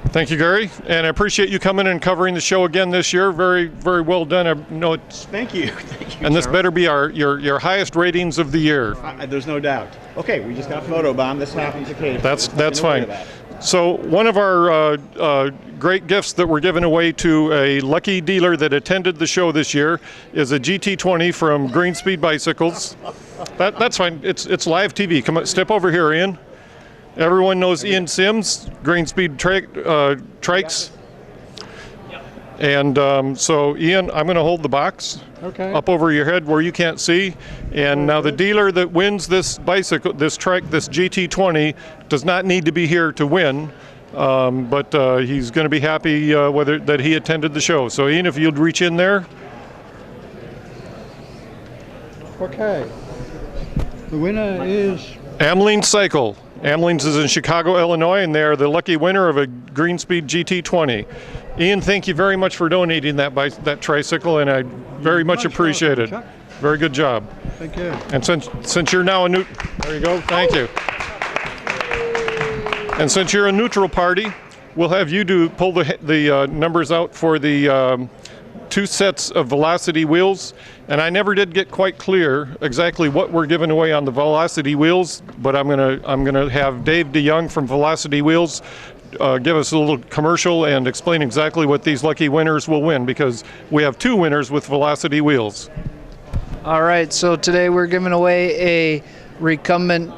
Thank you, Gary, and I appreciate you coming and covering the show again this year. Very, very well done. I know it's. Thank you. Thank you. And this Charles. better be your highest ratings of the year. There's no doubt. Okay, we just got photobomb. This happens occasionally. That's fine. So one of our great gifts that we're giving away to a lucky dealer that attended the show this year is a GT20 from Greenspeed Bicycles. That's fine. It's live TV. Come on, step over here, Ian. Everyone knows Ian Sims, Greenspeed Trikes. And so, Ian, I'm going to hold the box up over your head where you can't see. And now the dealer that wins this bicycle, this trike, this GT20, does not need to be here to win. But he's going to be happy that he attended the show. So, Ian, if you'd reach in there. Okay. The winner is Ameline Cycle. Ameline's is in Chicago, Illinois, and they are the lucky winner of a Greenspeed GT20. Ian, thank you very much for donating that tricycle, and I very much appreciate it. Very good job. Thank you. And since you're now there you go. Thank you. And since you're a neutral party, we'll have you pull the numbers out for the 2 sets of Velocity wheels. And I never did get quite clear exactly what we're giving away on the Velocity wheels, but I'm gonna have Dave DeYoung from Velocity Wheels give us a little commercial and explain exactly what these lucky winners will win, because we have 2 winners with Velocity wheels. All right, so today we're giving away a recumbent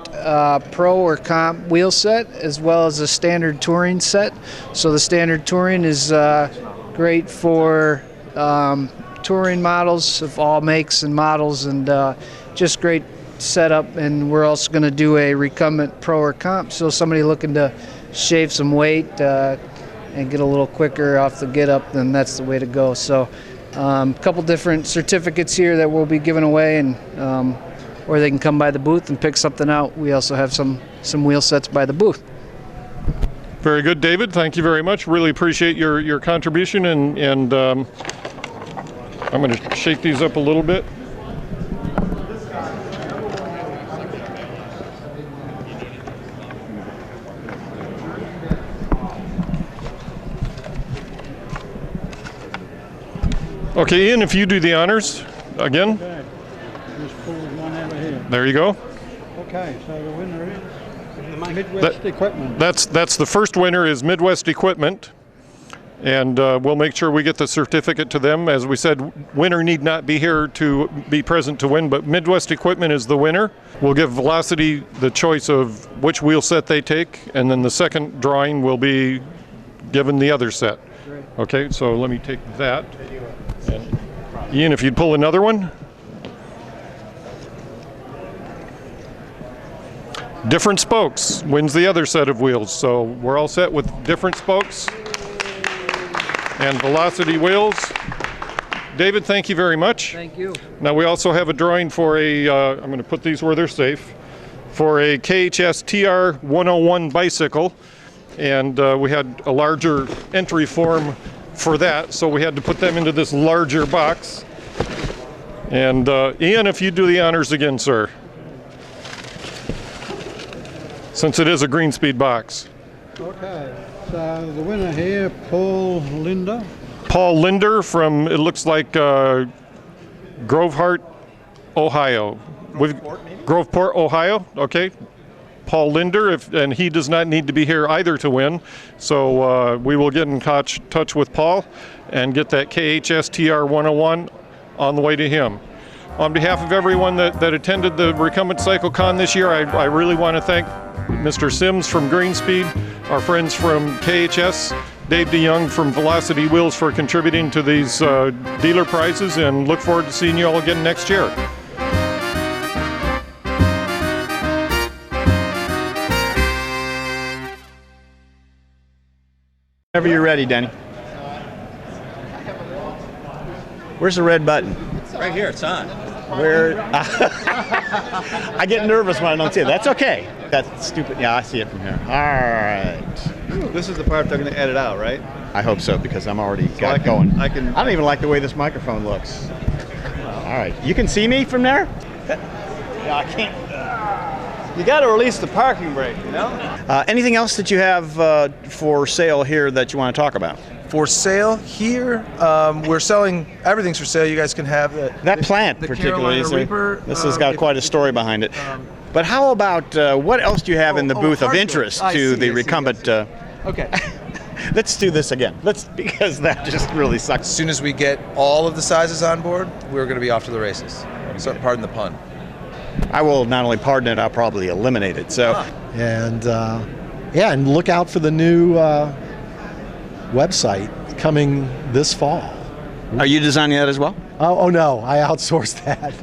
Pro or Comp wheel set, as well as a standard touring set. So the standard touring is great for touring models of all makes and models, and just great setup. And we're also going to do a recumbent Pro or Comp, so somebody looking to shave some weight and get a little quicker off the get up, then that's the way to go. So a couple different certificates here that we'll be giving away, and or they can come by the booth and pick something out. We also have some wheel sets by the booth. Very good, David. Thank you very much. Really appreciate your contribution, and I'm going to shake these up a little bit. Okay, Ian, if you do the honors again. Okay. Just pull one out of here. There you go. Okay, so the winner is Midwest Equipment. That's the first winner is Midwest Equipment, and we'll make sure we get the certificate to them. As we said, winner need not be here to be present to win, but Midwest Equipment is the winner. We'll give Velocity the choice of which wheel set they take, and then the second drawing will be given the other set. Great. Okay, so let me take that. And Ian, if you'd pull another one. Different spokes wins the other set of wheels. So we're all set with different spokes and Velocity wheels. David, thank you very much. Thank you. Now we also have a drawing for a, I'm going to put these where they're safe, for a KHS TR 101 bicycle. And we had a larger entry form for that, so we had to put them into this larger box. And Ian, if you do the honors again, sir, since it is a Greenspeed box. Okay, so the winner here, Paul Linder. Paul Linder from, it looks like Groveport, Ohio. Groveport, Ohio, okay. Paul Linder, and he does not need to be here either to win. So we will get in touch with Paul and get that KHS TR 101 on the way to him. On behalf of everyone that attended the Recumbent CycleCon this year, I really want to thank Mr. Sims from Greenspeed, our friends from KHS, Dave DeYoung from Velocity Wheels for contributing to these dealer prizes, and look forward to seeing you all again next year. Whenever you're ready, Denny. Where's the red button? Right here, it's on. Where? I get nervous when I don't see it. That's okay. That's stupid. Yeah, I see it from here. All right. This is the part they're going to edit out, right? I hope so, because I'm already got it going. I don't even like the way this microphone looks. All right. You can see me from there? Yeah, I can't. You got to release the parking brake, you know? Anything else that you have for sale here that you want to talk about? For sale here, we're selling, everything's for sale. You guys can have that plant particularly. This has got quite a story behind it. But how about what else do you have in the booth of interest to the recumbent? Okay. Let's do this again. Because that just really sucks. As soon as we get all of the sizes on board, we're going to be off to the races. So, pardon the pun. I will not only pardon it, I'll probably eliminate it. So, and yeah, and look out for the new website coming this fall. Are you designing that as well? Oh no, I outsourced that.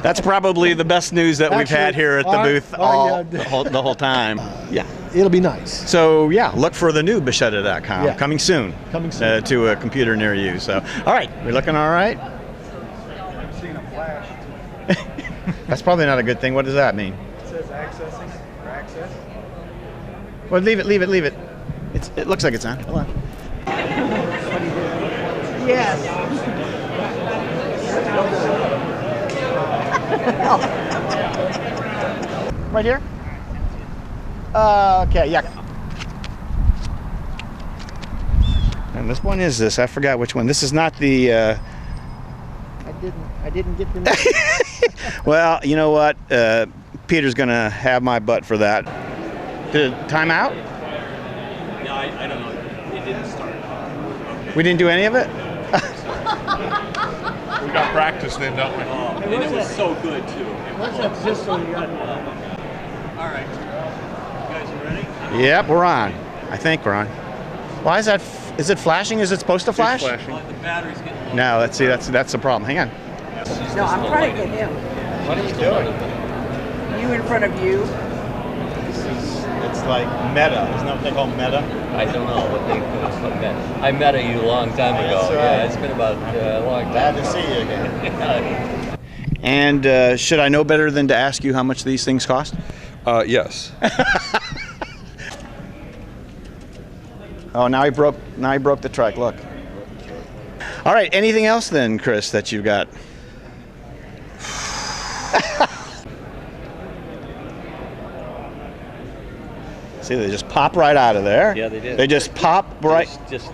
That's probably the best news that we've had here at the booth the whole time. Yeah. It'll be nice. So yeah, look for the new Bacchetta.com. Yeah. Coming soon. Coming soon. To a computer near you. So, all right, we're looking all right. I'm seeing a flash. That's probably not a good thing. What does that mean? It says accessing or access. Well, leave it. It looks like it's on. Hold on. Yes. Right here? Okay, yeah. And this one is this. I forgot which one. This is not the... I didn't get the Well, you know what? Peter's going to have my butt for that. Did it time out? No, I don't know. It didn't start. We didn't do any of it? We got practice then, don't we? And it was so good too. What's that system you got? All right. You guys are ready? Yep, we're on. I think we're on. Why is that? Is it flashing? Is it supposed to flash? It's flashing. The battery's getting low. No, let's see. That's the problem. Hang on. No, I'm trying to get him. What are you doing? You in front of you. It's like meta. Isn't that what they call meta? I don't know what they call meta. I met you a long time ago. That's right. Yeah, it's been about a long time. Glad to see you again. And should I know better than to ask you how much these things cost? Yes. Oh, now he broke the trike. Look. All right. Anything else then, Chris, that you've got? See, they just pop right out of there. Yeah, they did. They just pop right. Just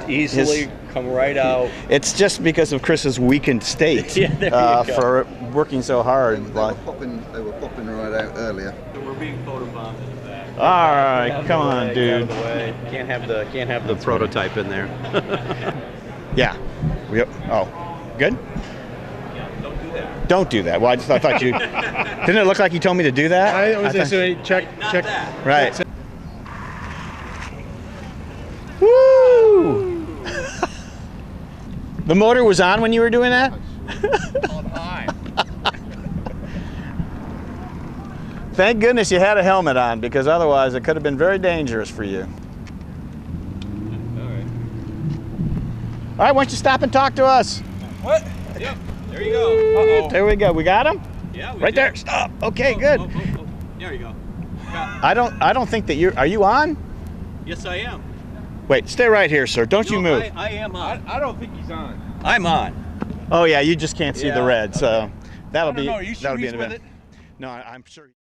easily come right out. It's just because of Chris's weakened state Yeah, there you go. for working so hard. They were popping right out earlier. We're being photobombed in the back. All right, come on, dude. Can't have the prototype in there. Yeah. Oh, good. Don't do that. Well, I thought you. Didn't it look like you told me to do that? I was just saying, check. Right. Woo! The motor was on when you were doing that? Thank goodness you had a helmet on, because otherwise it could have been very dangerous for you. All right, why don't you stop and talk to us? What? Yep. There you go. Uh-oh. There we go. We got him? Yeah, we right did. there. Stop. Okay, good. There you go. I don't think that are you on? Yes, I am. Wait, stay right here, sir. Don't you move. I am on. I don't think he's on. I'm on. Oh yeah, you just can't see the red, so that'll I don't be know. Are you sure that'll be he's an with event. it? No, I'm sure.